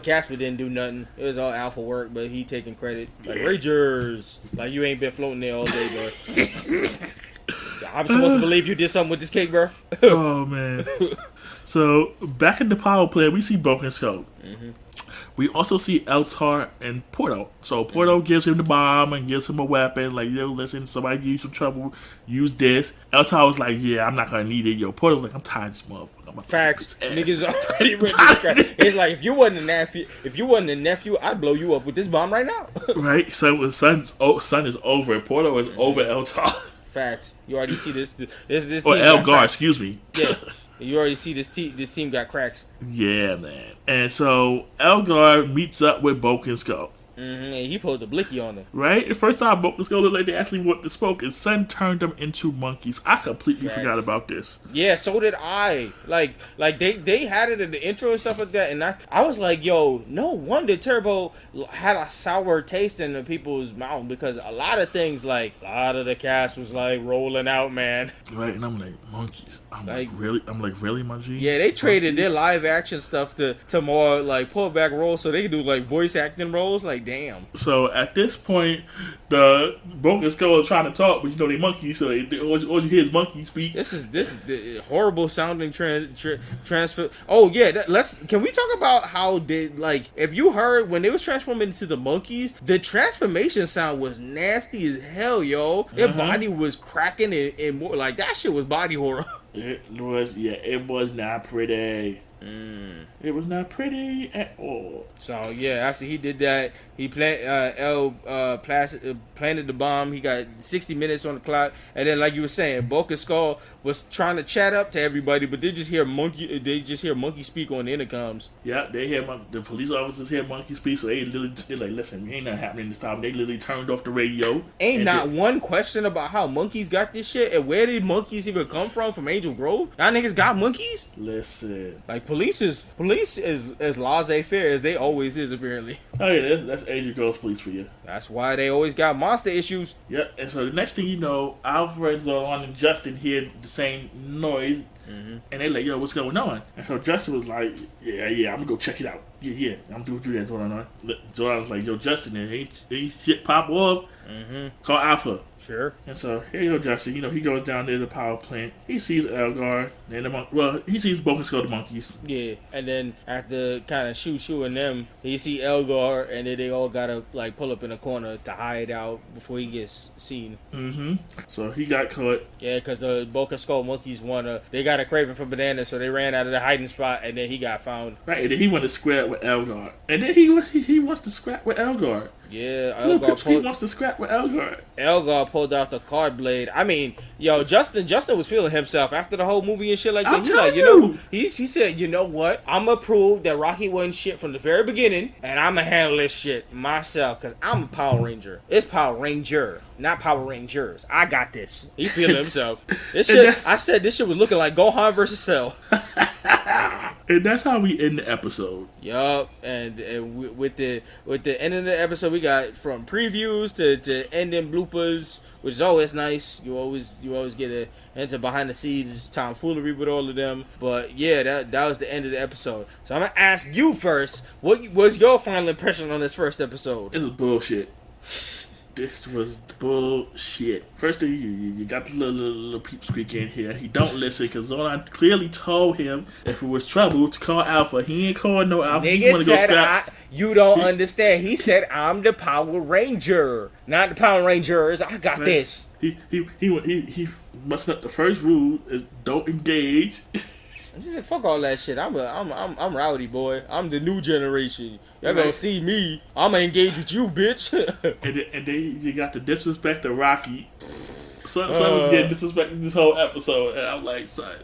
Casper didn't do nothing. It was all Alpha work, but he taking credit. Like, Rangers. Like, you ain't been floating there all day, bro. I'm supposed to believe you did something with this cake, bro. Oh, man. So, back at the power plant, we see Broken Skull. We also see Eltar and Porto. So Porto gives him the bomb and gives him a weapon. Like, yo, listen, somebody give you some trouble, use this. Eltar was like, yeah, I'm not going to need it. Yo, Porto's like, I'm tired of this motherfucker. Facts. Niggas already ready to crack. It's like, if you wasn't a nephew, I'd blow you up with this bomb right now. Right? So Son is over. Porto is over Eltar. Facts. You already see this team. Or Elgar, excuse me. Yeah. You already see this team got cracks. Yeah, man. And so Elgar meets up with Broken Skull. And he pulled the blicky on them. Right? The first time Broken Skull looked like they actually wanted to smoke, his son turned them into monkeys. I completely forgot about this. Yeah, so did I. Like they had it in the intro and stuff like that, and I was like, yo, no wonder Turbo had a sour taste in the people's mouth, because a lot of things, like a lot of the cast was like rolling out, man. Right, and I'm like, monkeys. I'm like, really, my G? Yeah, they traded their live action stuff to more like pullback roles, so they could do like voice acting roles. Like, damn. So at this point, the Broken Skull is trying to talk, but they monkeys, so all you hear is monkey speak. This is the horrible sounding transfer. Oh yeah, can we talk about how if you heard when they was transforming into the monkeys, the transformation sound was nasty as hell, yo. Their body was cracking and more like that shit was body horror. It was not pretty. It was not pretty at all. So yeah, after he did that, he planted the bomb. He got 60 minutes on the clock, and then like you were saying, Broken Skull was trying to chat up to everybody, but they just hear monkey speak on the intercoms. Yeah, they hear the police officers hear monkey speak, so they're like, listen, ain't nothing happening this time. They literally turned off the radio. One question about how monkeys got this shit, and where did monkeys even come from Angel Grove? Y'all niggas got monkeys? Listen, like police is as laissez-faire as they always is, apparently. Oh yeah, that's Angel Grove's police for you. That's why they always got monster issues. Yep, and so the next thing you know, Alfred's on and Justin hear the same noise, and they're like, yo, what's going on? And so Justin was like, yeah, I'm gonna go check it out. Yeah, I'm gonna do that. Zordon was like, yo, Justin, ain't shit pop off. Call Alpha. Sure. And so here you go, Justin. He goes down there to the power plant. He sees Elgar and he sees Broken Skull, the monkeys. Yeah, and then after kind of shooing them, he see Elgar, and then they all gotta like pull up in a corner to hide out before he gets seen. So he got caught. Yeah, because the Broken Skull monkeys they got a craving for bananas, so they ran out of the hiding spot, and then he got found. Right, and then he went to scrap with Elgar, and then he wants to scrap with Elgar. Yeah, he wants to scrap with Elgar. Elgar pulled out the card blade. I mean, yo, Justin was feeling himself after the whole movie and shit like that. He's like, he said, you know what? I'm gonna prove that Rocky wasn't shit from the very beginning, and I'm gonna handle this shit myself, because I'm a Power Ranger. It's Power Ranger, not Power Rangers. I got this. He feeling himself. I said this shit was looking like Gohan versus Cell. And that's how we end the episode. Yup, and with the end of the episode, we got from previews to ending bloopers, which is always nice. You always get into behind the scenes tomfoolery with all of them. But yeah, that was the end of the episode. So I'm gonna ask you first, what was your final impression on this first episode? It was bullshit. This was bullshit. First thing, you got the little peep squeak in here. He don't listen, because Zordon clearly told him if it was trouble to call Alpha. He ain't calling no Alpha. Nigga said, you don't understand. He said, I'm the Power Ranger, not the Power Rangers. I got this. He messing up the first rule is don't engage. I just said, fuck all that shit. I'm rowdy, boy. I'm the new generation. Y'all gonna see me. I'm gonna engage with you, bitch. and then you got the disrespect of Rocky. Son was getting disrespected this whole episode, and I'm like, son.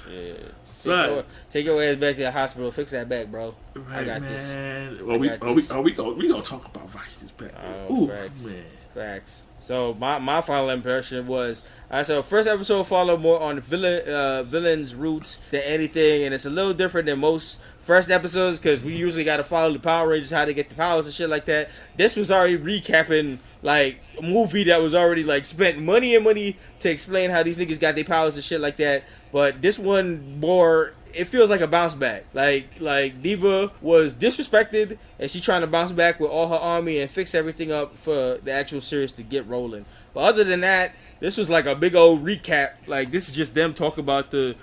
Shit. Take your ass back to the hospital. Fix that back, bro. Right, I got man. this. Well, we gonna talk about Rocky's back. Oh, facts. Man. Facts. So my final impression was, so first episode followed more on the villain's roots than anything, and it's a little different than most first episodes because we usually got to follow the Power Rangers, how they get the powers and shit like that. This was already recapping like a movie that was already like spent money to explain how these niggas got their powers and shit like that. But this one more, it feels like a bounce back. Like Diva was disrespected, and she trying to bounce back with all her army and fix everything up for the actual series to get rolling. But other than that, this was like a big old recap. Like this is just them talking about the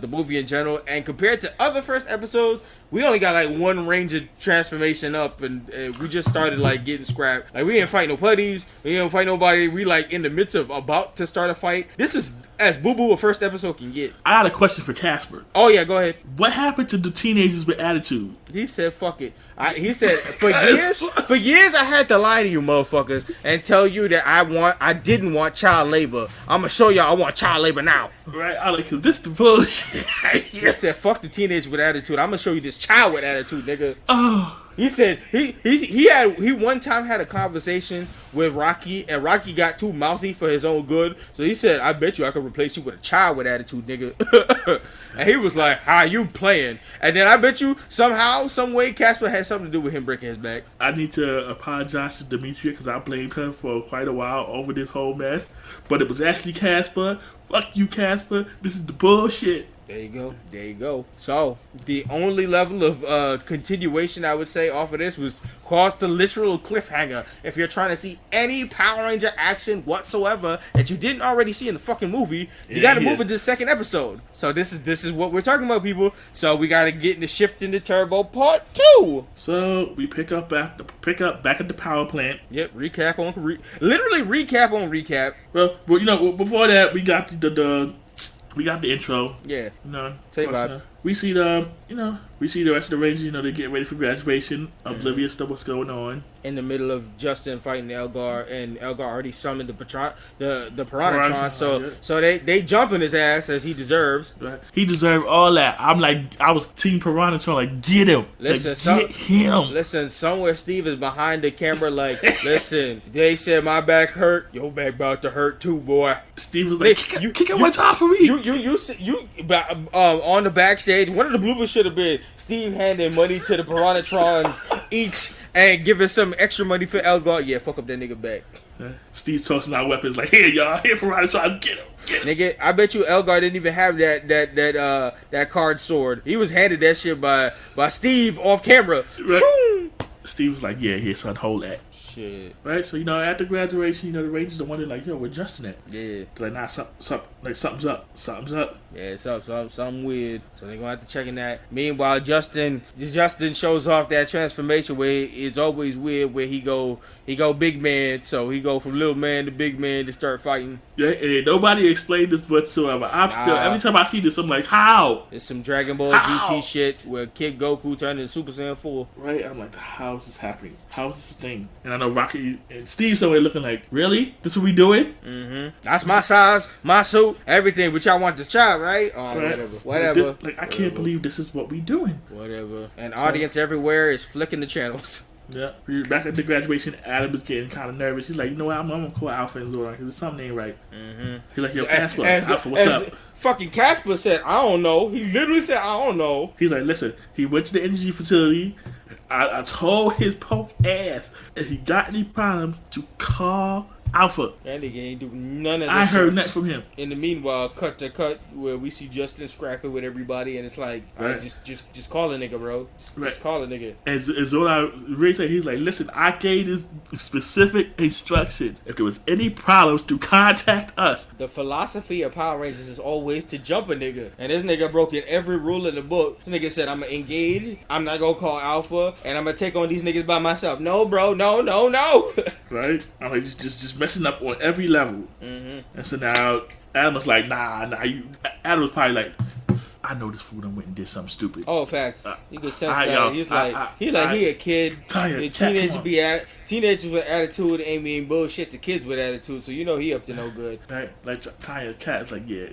movie in general. And compared to other first episodes, we only got like one Ranger transformation up, and we just started like getting scrapped. Like we didn't fight no putties, we didn't fight nobody. We like in the midst of about to start a fight. This is as boo-boo a first episode can get. I got a question for Casper. Oh yeah, go ahead. What happened to the teenagers with attitude? He said, "Fuck it." He said, "For years, I had to lie to you, motherfuckers, and tell you that I didn't want child labor. I'm gonna show y'all I want child labor now." Right? I like, cause this the bullshit. He said, "Fuck the teenager with attitude. I'm gonna show you this child with attitude, nigga." Oh. He said he one time had a conversation with Rocky, and Rocky got too mouthy for his own good. So he said, "I bet you I could replace you with a child with attitude, nigga." And he was like, "How you playing?" And then I bet you somehow, some way, Casper had something to do with him breaking his back. I need to apologize to Demetria because I blamed her for quite a while over this whole mess. But it was actually Casper. Fuck you, Casper. This is the bullshit. There you go. So, the only level of continuation I would say off of this was caused the literal cliffhanger. If you're trying to see any Power Ranger action whatsoever that you didn't already see in the fucking movie, you gotta move into the second episode. So this is what we're talking about, people. So we gotta get into Shift into Turbo Part 2. So we pick up back at the power plant. Yep, recap on recap. Well, you know, before that we got we got the intro. Yeah. Take vibes. We see the rest of the Rangers. They get ready for graduation, oblivious to what's going on. In the middle of Justin fighting Elgar, and Elgar already summoned the Piranhatron, so they jump in his ass as he deserves. Right. He deserved all that. I was Team Piranhatron, like, get him. Get him. Listen, somewhere Steve is behind the camera, like, listen, they said my back hurt, your back about to hurt too, boy. Steve was like, kick it one time for me. You on the backstage, one of the bloopers should have been Steve handing money to the Piranhatrons each and giving some extra money for Elgar. Yeah, fuck up that nigga back. Steve tossing out weapons like, here y'all, here Piranhatron, get him. Nigga, I bet you Elgar didn't even have that card sword. He was handed that shit by Steve off camera. Right. Steve was like, yeah, here son, hold that. Shit. Right, so after graduation, the Rangers the one like, yo, we're Justin at. Yeah. Like, nah, something's up. Yeah, it's up, something weird. So they're gonna have to check in that. Meanwhile, Justin shows off that transformation where it's always weird, where he go big man, so he go from little man to big man to start fighting. Yeah, and nobody explained this whatsoever. I'm still every time I see this, I'm like, how? It's some Dragon Ball GT shit where Kid Goku turned into Super Saiyan 4. Right, I'm like, how is this happening? How is this thing? And I know Rocky and Steve somewhere looking like, really? This what we doing? Mm-hmm. That's my size, my suit, everything. But y'all want this child, right? Oh, right. Whatever. I can't believe this is what we doing. Whatever. And audience everywhere is flicking the channels. Yeah. Back at the graduation, Adam is getting kind of nervous. He's like, you know what? I'm gonna call Alpha and Zordon because something ain't right. Mm-hmm. He's like, yo, Casper, Alpha, what's up? Fucking Casper said, I don't know. He literally said, I don't know. He's like, listen, he went to the energy facility. I told his punk ass if he got any problems to call Alpha. That nigga ain't do none of this. I heard nothing from him. In the meanwhile, cut to cut where we see Justin scrapping with everybody, and it's like, right. just call a nigga, bro. Just call a nigga. And Zora really said, he's like, listen, I gave this specific instructions. If there was any problems, to contact us. The philosophy of Power Rangers is always to jump a nigga, and this nigga broke in every rule in the book. This nigga said, I'm gonna engage, I'm not gonna call Alpha, and I'm gonna take on these niggas by myself. No, bro, no. Right? I'm like, just messing up on every level. Mm-hmm. And so now Adam was like, nah. Adam was probably like, I know this fool done went and did something stupid. Oh, facts. You can sense that. He's like, he a kid. Teenagers with attitude ain't mean bullshit to kids with attitude, so you know he up to no good. Right? Like Tanya Cat's like, yeah.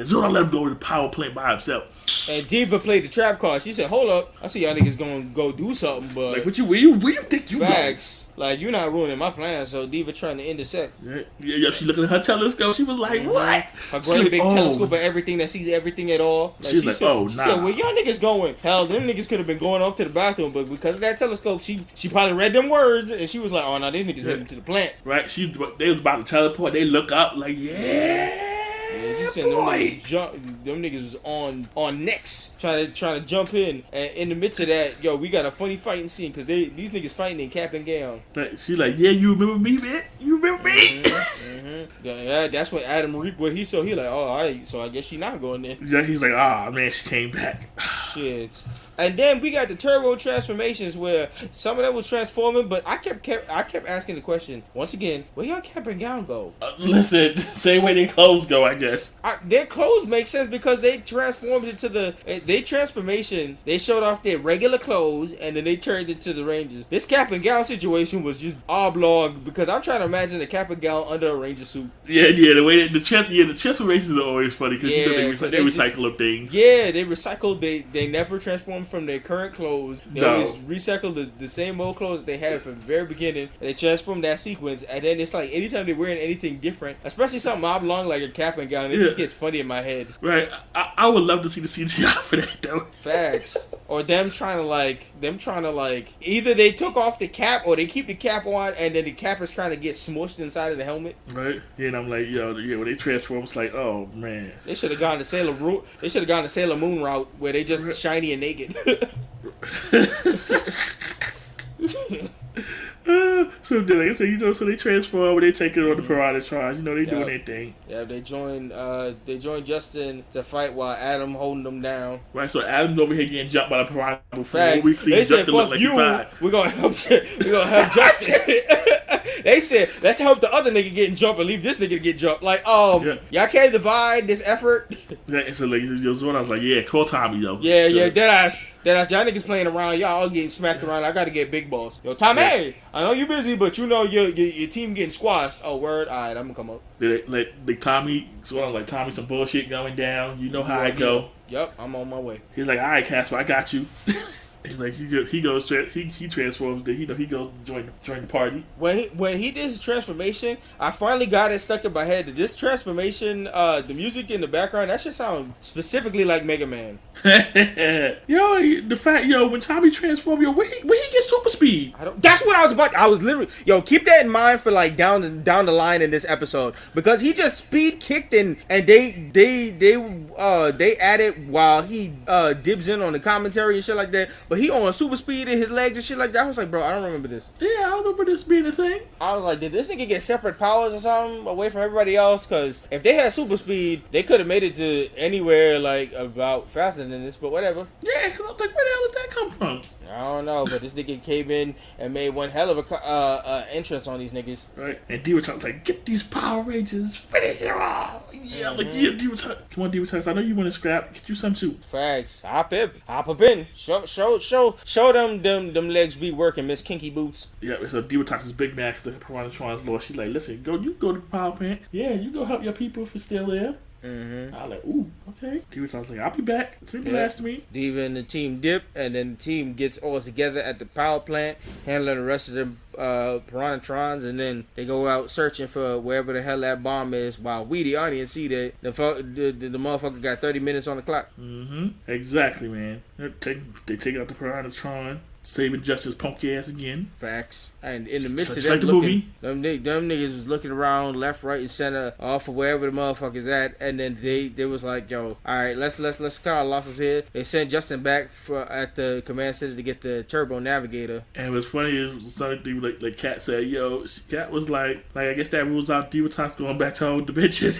Zora let him go to the power plant by himself. And Diva played the trap card. She said, hold up, I see y'all niggas gonna go do something, but like, where you think you facts. Like, you're not ruining my plan, so Diva trying to intersect. Yeah, she looking at her telescope. She was like, what? Her great big telescope of everything that sees everything at all. Like, she said, nah. She said, where y'all niggas going? Hell, them niggas could have been going off to the bathroom, but because of that telescope, she probably read them words, and she was like, oh, no, these niggas heading to the plant. Right? They was about to teleport. They look up like, yeah, she said them niggas was on next, trying to jump in, and in the midst of that, we got a funny fighting scene because these niggas fighting in cap and gown. She's like, yeah, you remember me, man? You remember me? Mm-hmm. Yeah, that's what Adam reaped what he saw. He like, oh, all right, so I guess she not going there. Yeah, he's like, man, she came back. Shit. And then we got the turbo transformations where some of them was transforming, but I kept asking the question once again: where y'all cap and gown go? Listen, same way their clothes go, I guess. Their clothes make sense because they transformed into they transformation. They showed off their regular clothes and then they turned into the Rangers. This cap and gown situation was just oblong because I'm trying to imagine a cap and gown under a Ranger suit. Yeah. The way the transformations are always funny because they recycle things. Yeah, they recycle. They never transform from their current clothes. They always recycle the same old clothes that they had from the very beginning, and they transform that sequence, and then it's like anytime they're wearing anything different, especially something oblong like a cap and gown, it just gets funny in my head. Right. I would love to see the CGI for that though. Facts. Or them trying to either they took off the cap or they keep the cap on and then the cap is trying to get smushed inside of the helmet. Right. Yeah, and I'm like, when they transform, it's like, oh man. They should have gone to Sailor Moon route where they just shiny and naked. So like I said, so they transform when they take it on the Piranha Charge. They doing their thing. Yeah, they join Justin to fight while Adam holding them down. Right, so Adam's over here getting jumped by the Piranha before we see Justin said, look like you. We're gonna help Justin. They said, let's help the other nigga getting jumped and leave this nigga to get jumped. Like, y'all can't divide this effort. Yeah, and so like I was like, yeah, call Tommy though. Yeah, deadass. Y'all niggas playing around, y'all all getting smacked around. I gotta get big boss. Yo, Tommy, I know you busy, but your team getting squashed. Oh, word. All right, I'm gonna come up. Like Tommy, Tommy, some bullshit going down. You know how I go. Yep, I'm on my way. He's like, all right, Casper, I got you. He's like, he transforms. He goes to join the party. When he did his transformation, I finally got it stuck in my head. This transformation, the music in the background, that should sound specifically like Mega Man. When Tommy transformed, where he get super speed? That's what I was about. I was literally, keep that in mind for like down the line in this episode because he just speed kicked and they added while he dibs in on the commentary and shit like that. But he on super speed in his legs and shit like that. I was like, bro, I don't remember this. Yeah, I don't remember this being a thing. I was like, did this nigga get separate powers or something away from everybody else? Because if they had super speed, they could have made it to anywhere like about faster than this. But whatever. Yeah, because I was like, where the hell did that come from? I don't know, but this nigga came in and made one hell of a entrance on these niggas. Right, and D was like, get these Power Rangers, finish them off. Yeah, like, yeah, D was like, come on, D was like, I know you want to scrap, get you some too. Facts, hop up in, show them legs be working, Miss Kinky Boots. Yeah, so D was is big man because the Piranha Tron's Lord. She's like, listen, you go to the power plant. Yeah, you go help your people if it's still there. Mm-hmm. I was like, ooh, okay. Diva was like, I'll be back. It's last to me. Diva and the team dip, and then the team gets all together at the power plant, handling the rest of the Piranhatrons, and then they go out searching for wherever the hell that bomb is. While we, the audience, see that the motherfucker got 30 minutes on the clock. Mm-hmm. Exactly, man. They take out the Piranhatron, saving Justice's punk ass again. Facts. And in the midst of like them the looking, them niggas was looking around left, right, and center, off of wherever the motherfuckers at. And then they was like, yo, all right, let's cut our losses here. They sent Justin back at the command center to get the turbo navigator. And what's funny is something like Kat said, yo, Kat was like I guess that rules out Divatox going back to hold the bitches.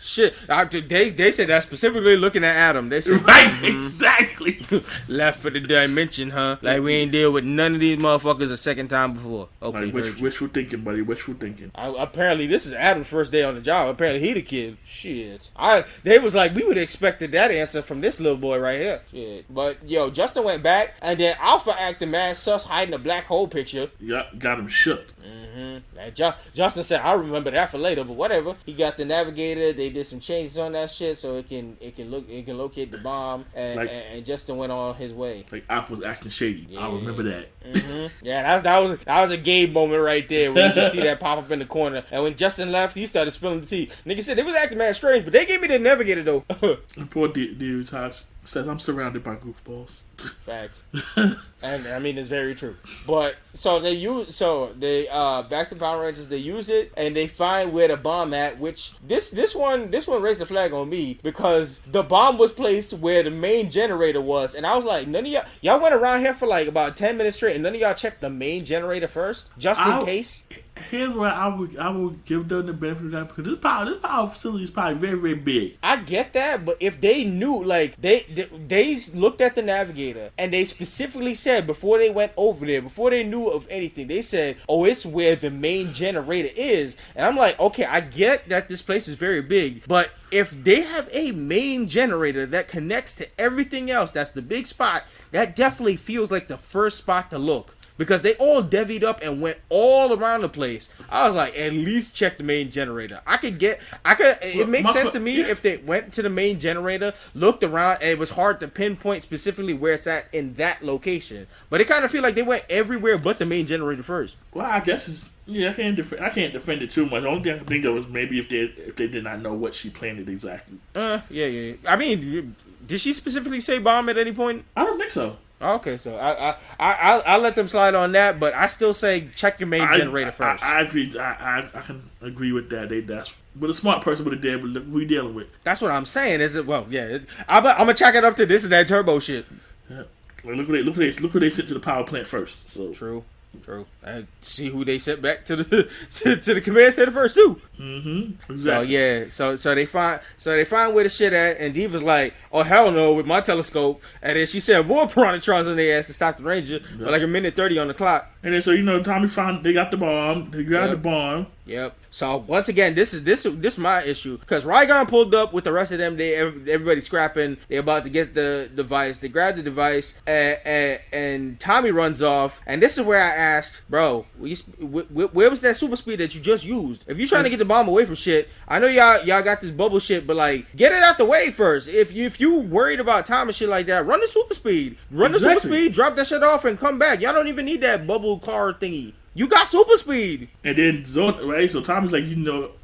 Shit, they said that specifically looking at Adam. They said, right, exactly. Left for the dimension, huh? Like we ain't deal with none of these motherfuckers a second time before. Okay, like, wishful thinking, buddy. Wishful thinking. Apparently, this is Adam's first day on the job. Apparently, he the kid. Shit. They was like, we would have expected that answer from this little boy right here. Shit. But yo, Justin went back, and then Alpha acting mad sus hiding a black hole picture. Yeah, got him shook. And Justin said, "I remember that for later," but whatever. He got the navigator. They did some changes on that shit so it can locate the bomb, and Justin went on his way. Like Alpha was acting shady. Yeah. I remember that. Yeah, that was a Gabe moment right there where you just see that pop up in the corner. And when Justin left, he started spilling the tea. Nigga said they was acting mad strange, but they gave me the navigator though. And poor Divatox says, I'm surrounded by goofballs. Facts. And I mean, it's very true. But so they back to the Power Rangers, they use it and they find where the bomb at, which this one raised a flag on me because the bomb was placed where the main generator was. And I was like, none of y'all went around here for like about 10 minutes straight and none of y'all checked the main generator first, just in case. Here's where I would give them the benefit of that because this power facility is probably very, very big. I get that, but if they knew, like they looked at the navigator and they specifically said before they went over there, before they knew of anything, they said, "Oh, it's where the main generator is." And I'm like, okay, I get that this place is very big, but if they have a main generator that connects to everything else, that's the big spot. That definitely feels like the first spot to look. Because they all devied up and went all around the place. I was like, at least check the main generator. It makes sense to me if they went to the main generator, looked around, and it was hard to pinpoint specifically where it's at in that location. But it kind of feel like they went everywhere but the main generator first. Well, I guess I can't defend it too much. The only thing I can think of is maybe if they did not know what she planted exactly. Yeah. I mean, did she specifically say bomb at any point? I don't think so. Okay, so I'll let them slide on that, but I still say check your main generator first. I agree. I can agree with that. But a smart person would have did. But look, we dealing with. That's what I'm saying. Is it? Well, yeah. I'm gonna check it up to this and that turbo shit. Yeah. Like, look who they sent to the power plant first. So True. And see who they sent back to the to the command center first too. Exactly. So they find where the shit at, and Diva's like, oh hell no, with my telescope. And then she sent more piranhatrons in their ass to stop the Ranger, but like a minute 30 on the clock. And then Tommy found they got the bomb. They grabbed the bomb. Yep. So once again, this is my issue because Rygon pulled up with the rest of them. Everybody scrapping. They about to get the device. They grab the device and Tommy runs off. And this is where I asked, bro, where was that super speed that you just used? If you're trying to get the bomb away from shit, I know y'all got this bubble shit, but like get it out the way first. If you worried about time and shit like that, run the super speed. The super speed. Drop that shit off and come back. Y'all don't even need that bubble car thingy. You got super speed. And then Zorn, right? So Tommy's like,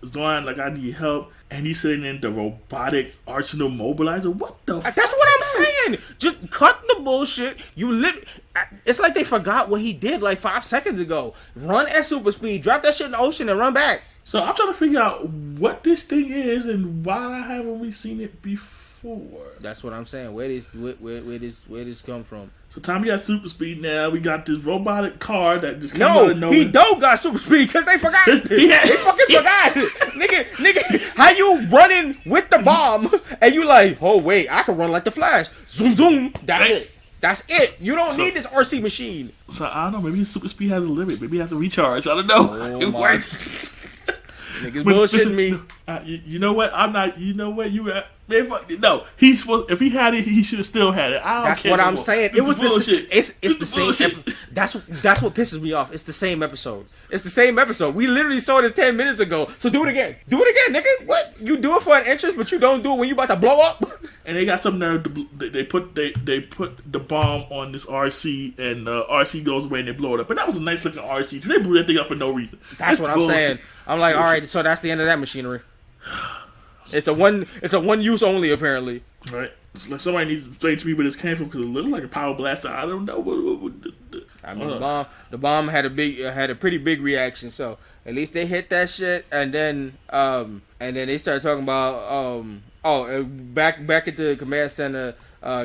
Zorn, like, I need help. And he's sitting in the robotic arsenal mobilizer. What the fuck? That's what I'm saying. Just cut the bullshit. It's like they forgot what he did like 5 seconds ago. Run at super speed. Drop that shit in the ocean and run back. So I'm trying to figure out what this thing is and why haven't we seen it before? That's what I'm saying. Where this come from? So Tommy got super speed now. We got this robotic car that just came out of nowhere. He don't got super speed because they forgot. They fucking forgot. Nigga, how you running with the bomb and you like, oh wait, I can run like the Flash. Zoom zoom. That's it. You don't need this RC machine. So I don't know. Maybe his super speed has a limit. Maybe he has to recharge. I don't know. It works. Niggas bullshitting me. You know what? I'm not. You know what? No, he's supposed. If he had it, he should have still had it. That's what I'm saying. It was bullshit. It's the same. That's what pisses me off. It's the same episode. We literally saw this 10 minutes ago. So do it again, nigga. What? You do it for an interest, but you don't do it when you about to blow up. And they got some nerve. They put the bomb on this RC, and RC goes away and they blow it up. But that was a nice looking RC. They blew that thing up for no reason. That's what I'm saying. I'm like, all right. So that's the end of that machinery. It's a one use only apparently. Right. It's like somebody needs to explain to me where this came from because it looks like a power blaster. I don't know. I mean, the bomb had a pretty big reaction. So at least they hit that shit, and then they started talking about back at the command center.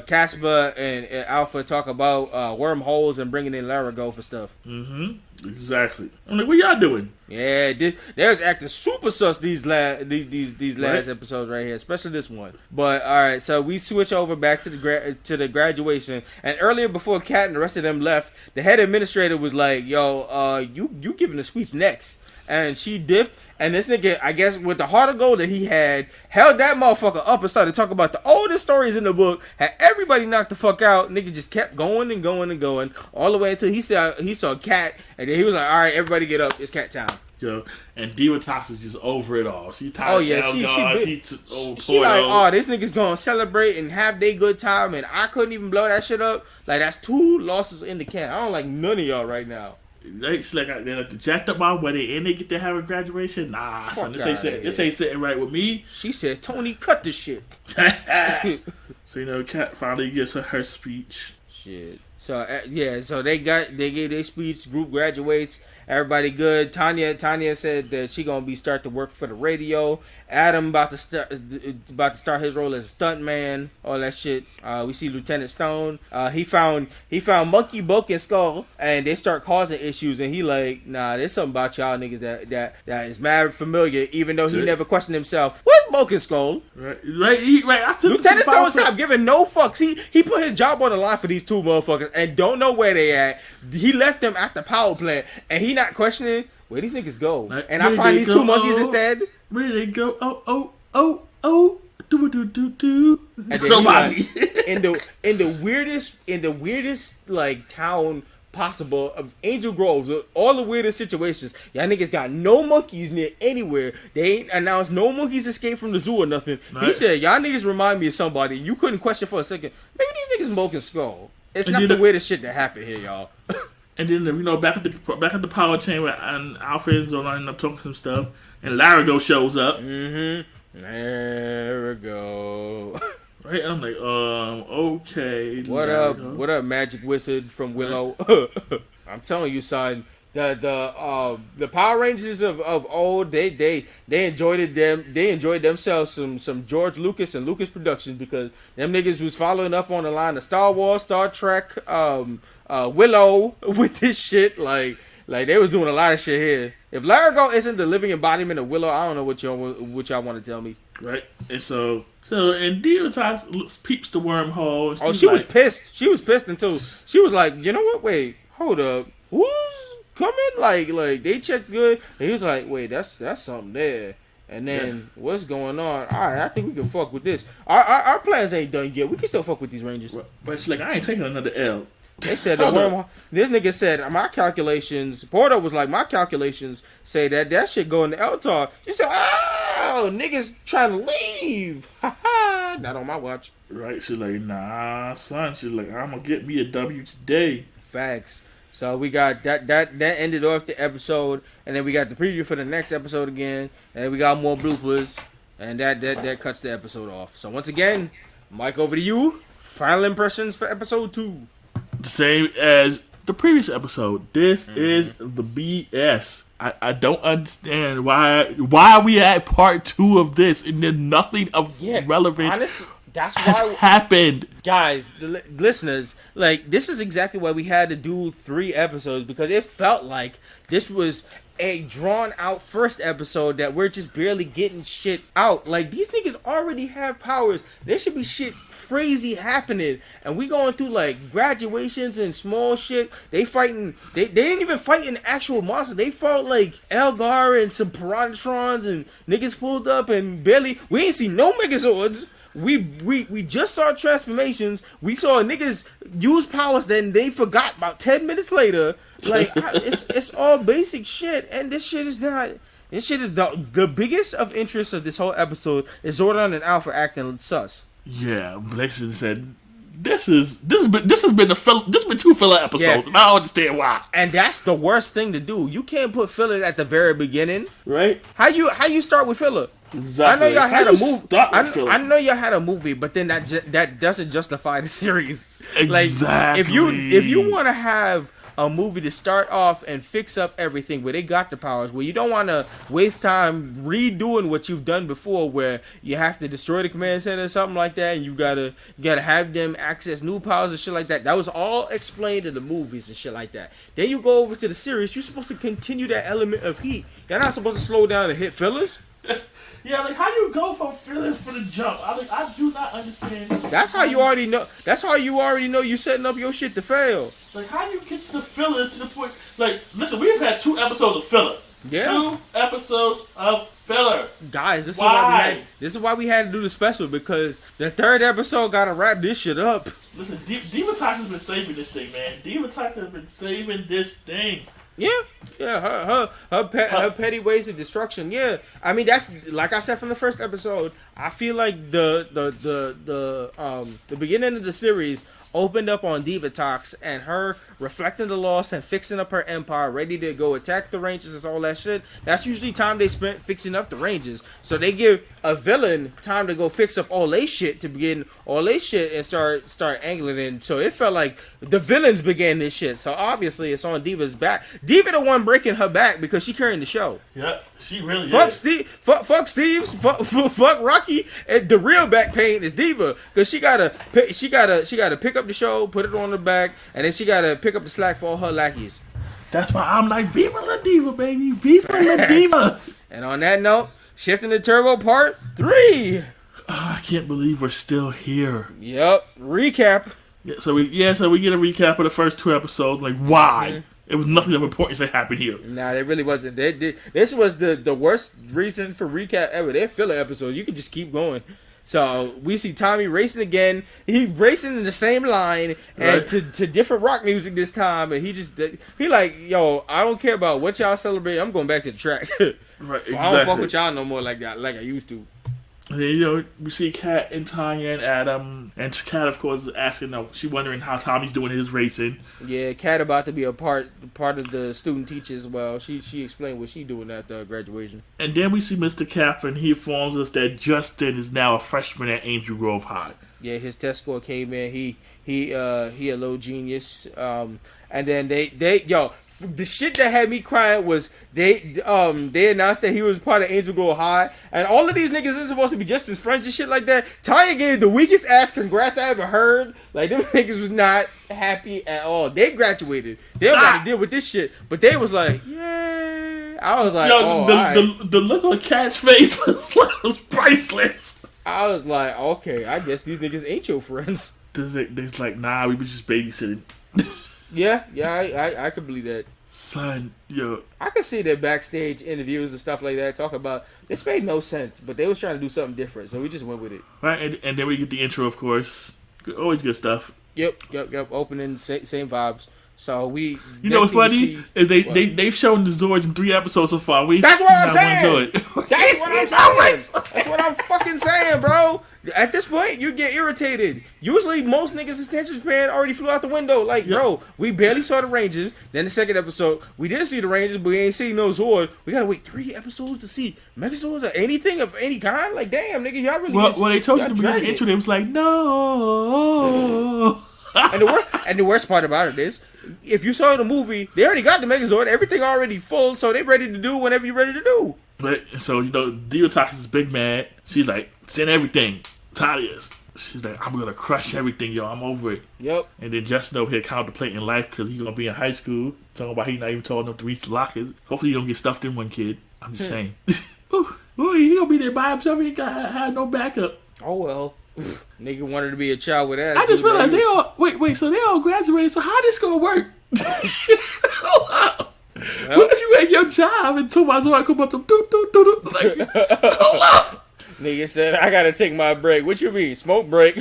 Casper and Alpha talk about wormholes and bringing in Larago for stuff. Mm-hmm. Exactly. I'm like, what y'all doing? Yeah, they was acting super sus these last episodes right here, especially this one. But all right, so we switch over back to the graduation, and earlier before Kat and the rest of them left, the head administrator was like, "Yo, you giving a speech next," and she dipped. And this nigga, I guess, with the heart of gold that he had, held that motherfucker up and started talking about the oldest stories in the book. Had everybody knocked the fuck out. Nigga just kept going and going and going all the way until he saw Cat, and then he was like, "All right, everybody get up. It's Cat time." Yo, and Diva Tox is just over it all. She tired. Oh yeah, she like, this nigga's gonna celebrate and have their good time, and I couldn't even blow that shit up. Like, that's 2 losses in the can. I don't like none of y'all right now. It's like they're like the jacked up my wedding and they get to have a graduation. Nah, son, this ain't sitting right with me. She said, "Tony, cut the shit." So Kat finally gives her speech. Shit. So so they gave their speech. Group graduates. Everybody good. Tanya said that she gonna start to work for the radio. Adam about to start his role as a stunt man. All that shit. We see Lieutenant Stone. He found Monkey Broken Skull, and they start causing issues. And he like, nah, there's something about y'all niggas that is mad familiar. Even though he never questioned himself. What's Broken Skull? Right. Lieutenant Stone stopped giving no fucks. He put his job on the line for these 2 motherfuckers and don't know where they at. He left them at the power plant, and he not questioning where these niggas go. And I find these 2 monkeys instead. Where they go? Oh. Do. And then nobody. in the weirdest like town possible of Angel Groves, all the weirdest situations. Y'all niggas got no monkeys near anywhere. They ain't announced no monkeys escaped from the zoo or nothing. Right. He said, y'all niggas remind me of somebody. You couldn't question for a second. Maybe these niggas Broken Skull. It's not the weirdest shit that happened here, y'all. And then back at the power chamber, and Alfred's lining up talking some stuff, and Larago shows up. Mm-hmm. Larago. Right, and I'm like, okay. What up, Magic Wizard from Willow? I'm telling you, son. The Power Rangers of old, they enjoyed themselves some George Lucas and Lucas Productions, because them niggas was following up on the line of Star Wars, Star Trek, Willow with this shit. Like they was doing a lot of shit here. If Larago isn't the living embodiment of Willow, I don't know what y'all want to tell me. Right, and so Diotas peeps the wormhole. Oh, she was pissed. She was pissed until she was like, you know what? Wait, hold up. Who's coming? Like they checked good. And he was like, wait, that's something there. And then what's going on? All right, I think we can fuck with this. Our plans ain't done yet. We can still fuck with these Rangers. But she's like, I ain't taking another L. They said this nigga said my calculations. Porto was like, my calculations say that shit going to Eltar. She said, oh, niggas trying to leave. Not on my watch. Right? She's like, nah, son. She's like, I'm gonna get me a W today. Facts. So we got that ended off the episode, and then we got the preview for the next episode again, and then we got more bloopers, and that cuts the episode off. So once again, Mike, over to you. Final impressions for episode 2. The same as the previous episode. This is the BS. I don't understand why we had part 2 of this and then nothing of relevance. Honestly, that's has happened. Guys, the listeners, like, this is exactly why we had to do 3 episodes, because it felt like this was a drawn out first episode that we're just barely getting shit out. Like, these niggas already have powers. There should be shit crazy happening, and we going through like graduations and small shit. They didn't even fight an actual monster. They fought like Elgar and some Piranhatrons, and niggas pulled up and we ain't see no Megazords. We just saw transformations. We saw niggas use powers, then they forgot about 10 minutes later. Like, it's all basic shit, and this shit is not. This shit is the biggest of interest of this whole episode is Zordon and Alpha acting sus. Yeah, Blexon said this has been 2 filler episodes, and I don't understand why. And that's the worst thing to do. You can't put filler at the very beginning, right? How you start with filler? Exactly. I know y'all had a movie. I know y'all had a movie, but then that doesn't justify the series. Exactly. Like, if you want to have a movie to start off and fix up everything where they got the powers, where you don't want to waste time redoing what you've done before, where you have to destroy the command center or something like that, and you gotta have them access new powers and shit like that. That was all explained in the movies and shit like that. Then you go over to the series, you're supposed to continue that element of heat. You're not supposed to slow down and hit fillers. Yeah, like how you go from fillers for the jump? I do not understand. That's how you already know. That's how you already know you're setting up your shit to fail. Like how you get to the fillers to the point? Like, listen, we've had 2 episodes of filler. Yeah. 2 episodes of filler. Guys, this is why we had to do the special, because the 3rd episode gotta wrap this shit up. Listen, Diva Talks has been saving this thing, man. Diva Talks has been saving this thing. Yeah, her petty ways of destruction. Yeah, I mean that's like I said from the first episode. I feel like the beginning of the series opened up on Diva Talks and her reflecting the loss and fixing up her empire, ready to go attack the Rangers and all that shit. That's usually time they spent fixing up the Rangers. So they give a villain time to go fix up all they shit to begin all they shit and start angling in. So it felt like the villains began this shit. So obviously it's on Diva's back. Diva the one breaking her back because she carrying the show. Yeah, she really fuck is. Fuck Steve's, fuck Rocky, and the real back pain is Diva, because she gotta pick up the show, put it on her back, and then she gotta pick up the slack for all her lackeys. That's why I'm like, Viva la Diva, baby, Viva la Diva. And on that note, shifting to Turbo Part 3. I can't believe we're still here. Yep, recap. So we get a recap of the first 2 episodes. Like, why? Mm-hmm. It was nothing of importance that happened here. Nah, it really wasn't. This was the worst reason for recap ever. They're filler episodes. You can just keep going. So we see Tommy racing again. He racing in the same line and to different rock music this time. And he like, yo, I don't care about what y'all celebrate. I'm going back to the track. Right, exactly. I don't fuck with y'all no more like I used to. And then, we see Kat and Tanya and Adam, and Kat, of course, is asking, she's wondering how Tommy's doing his racing. Yeah, Kat about to be a part of the student teacher as well. She explained what she doing at the graduation. And then we see Mr. Cap, and he informs us that Justin is now a freshman at Angel Grove High. Yeah, his test score came in. He a little genius. And then the shit that had me crying was they announced that he was part of Angel Grove High, and all of these niggas is supposed to be just his friends and shit like that. Tanya gave the weakest ass congrats I ever heard. Like, them niggas was not happy at all. They graduated. They don't got to deal with this shit, but they was like, yeah. I was like, the look on Kat's face was priceless. I was like, okay, I guess these niggas ain't your friends. They're like, nah, we was just babysitting. Yeah, I could believe that. Son, yo. I could see their backstage interviews and stuff like that talk about this made no sense, but they was trying to do something different, so we just went with it. Right, and then we get the intro, of course. Always good stuff. Yep. Opening, same vibes. So we. You know what's funny? They've shown the Zords in 3 episodes so far. That's what I'm saying. That's what I'm fucking saying, bro. At this point, you get irritated. Usually, most niggas' attention span already flew out the window. Like, bro, we barely saw the Rangers. Then the second episode, we didn't see the Rangers, but we ain't seen no Zord. We gotta wait 3 episodes to see Megazords or anything of any kind. Like, damn, nigga, y'all really. Well, they told you to be in the intro. They was like, no. And the worst part about it is, if you saw the movie, they already got the Megazord. Everything already full, so they ready to do whatever you're ready to do. But so Dio Talks is big mad. She's like, send everything. Talia's. She's like, I'm gonna crush everything, yo. I'm over it. Yep. And then Justin over here contemplating life because he's gonna be in high school. Talking about he's not even tall enough to reach the lockers. Hopefully, you don't get stuffed in one, kid. I'm just saying. Ooh, he gonna be there by himself. He ain't had no backup. Oh well. Nigga wanted to be a child with ass. I just realized they all wait. So they all graduated. So how this gonna work? What if you at your job and 2 months ago I come up to do like, hold up. Nigga said, I gotta take my break. What you mean? Smoke break?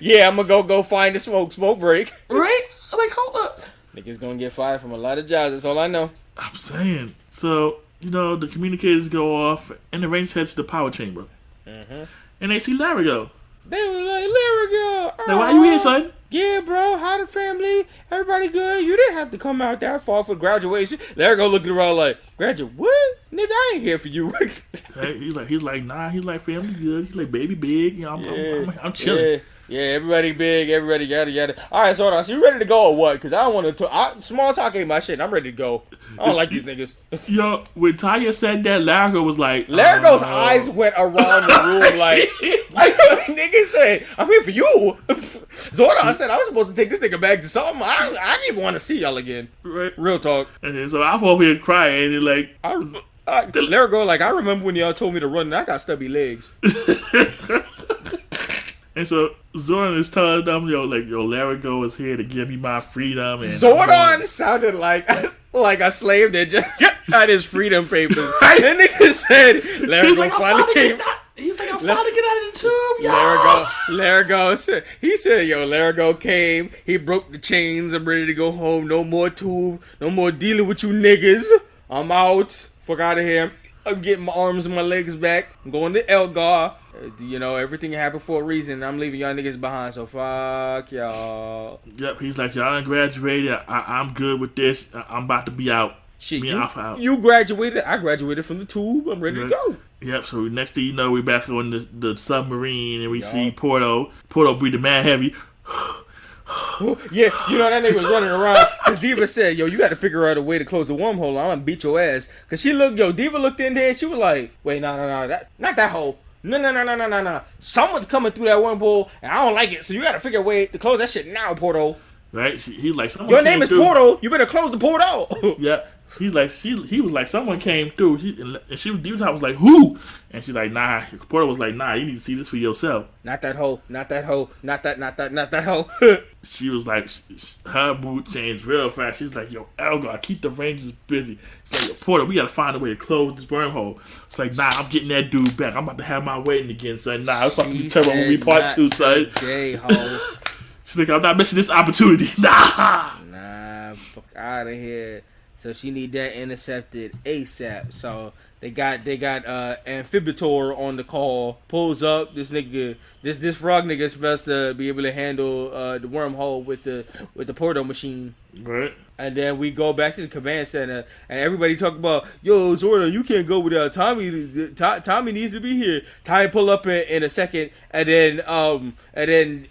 Yeah, I'm gonna go find the smoke break. Right? I'm like, hold up. Niggas gonna get fired from a lot of jobs. That's all I know. I'm saying. So, the communicators go off and the Rangers head to the power chamber. Mm-hmm. And they see Larigo. They was like, Larigo. Like, why you here, son? Yeah, bro. How the family? Everybody good? You didn't have to come out that far for graduation. Larigo looking around like, graduate? What? Nigga, I ain't here for you. He's like, nah. He's like, family good. He's like, baby big. I'm chilling. Yeah, everybody big, everybody yada yada. All right, so hold on. So you ready to go or what? Because I don't want to. Small talk ain't my shit. I'm ready to go. I don't like these niggas. Yo, when Tanya said that, Largo was like, Largo's eyes went around the room like nigga said, I'm here for you. Zordon said I was supposed to take this nigga back to something. I didn't even want to see y'all again. Right. Real talk. And so I'm over here crying and like, Largo, like, I remember when y'all told me to run and I got stubby legs. And so Zordon is telling them, yo, Largo is here to give me my freedom. And Zordon sounded like a slave that just got his freedom papers. And nigga said, Largo finally came. He's like, I'm finally get out of the tube, y'all. Largo said, yo, Largo came. He broke the chains. I'm ready to go home. No more tube. No more dealing with you niggas. I'm out. Fuck out of here. I'm getting my arms and my legs back. I'm going to Elgar. Everything happened for a reason. I'm leaving y'all niggas behind, so fuck y'all. Yep, he's like, y'all done graduated. I'm good with this. I'm about to be out. Shit, you graduated. I graduated from the tube. I'm ready to go. Yep, so next thing you know, we're back on the submarine, and we see Porto. Porto breathing mad heavy. Yeah, that nigga was running around. Cause Diva said, yo, you got to figure out a way to close the wormhole. I'm gonna beat your ass. Cause Diva looked in there and she was like, wait, no, not that hole. No. Someone's coming through that wormhole and I don't like it. So you got to figure a way to close that shit now, Porto. Right? He's like, your name is Porto. You better close the portal. Yeah. He's like, he was like, someone came through. Diva was like, who? And she's like, nah. Porto was like, nah, you need to see this for yourself. Not that hoe. Not that hoe. She was like, her mood changed real fast. She's like, yo, Elgar, keep the Rangers busy. She's like, yo, Porter, we got to find a way to close this wormhole. It's like, nah, I'm getting that dude back. I'm about to have my wedding again, son. Nah, it's about to be Turbo Movie Part 2, son. Gay hoe. She's like, I'm not missing this opportunity. Nah, fuck out of here. So she need that intercepted ASAP. So they got Amphibitor on the call. Pulls up. This nigga, this frog nigga is supposed to be able to handle the wormhole with the portal machine. Right. And then we go back to the command center, and everybody talk about, yo, Zordon, you can't go without Tommy. Tommy needs to be here. Tommy pull up in a second, and then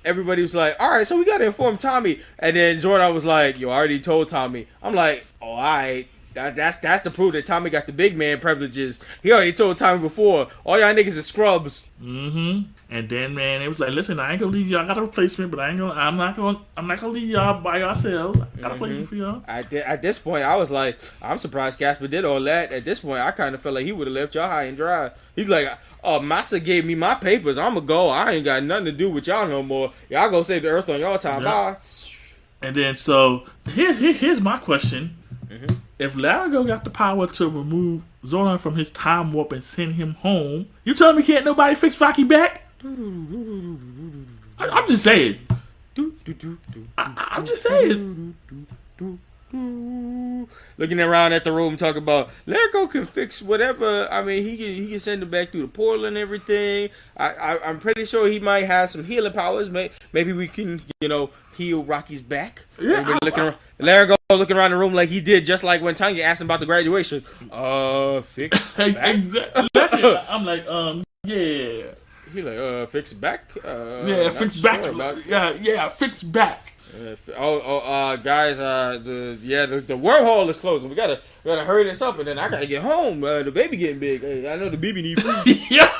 everybody was like, all right, so we gotta inform Tommy. And then Zordon was like, yo, I already told Tommy. I'm like, oh, all right. That's the proof that Tommy got the big man privileges. He already told Tommy before, all y'all niggas are scrubs. Mm-hmm. And then, man, it was like, listen, I ain't gonna leave y'all. I got a replacement, but I'm not gonna leave y'all by yourselves. I got a replacement for y'all. At this point, I was like, I'm surprised Casper did all that. At this point, I kind of felt like he would have left y'all high and dry. He's like, Massa gave me my papers. I'm gonna go. I ain't got nothing to do with y'all no more. Y'all go save the earth on y'all time. Bye. And then, so here's my question. Mm-hmm. If Largo got the power to remove Zordon from his time warp and send him home, you telling me can't nobody fix Rocky back? I'm just saying. I'm just saying. Looking around at the room, talking about Largo can fix whatever. I mean, he can send him back through the portal and everything. I'm pretty sure he might have some healing powers. Maybe we can, heal Rocky's back. Yeah, Largo looking around the room like he did, just like when Tanya asked him about the graduation. Fix back. Exactly. I'm like, yeah. He like, fix back. Fix back. Yeah, fix back. Guys, the wormhole is closing. We gotta hurry this up, and then I gotta get home. The baby getting big. Hey, I know the baby needs food. Yeah.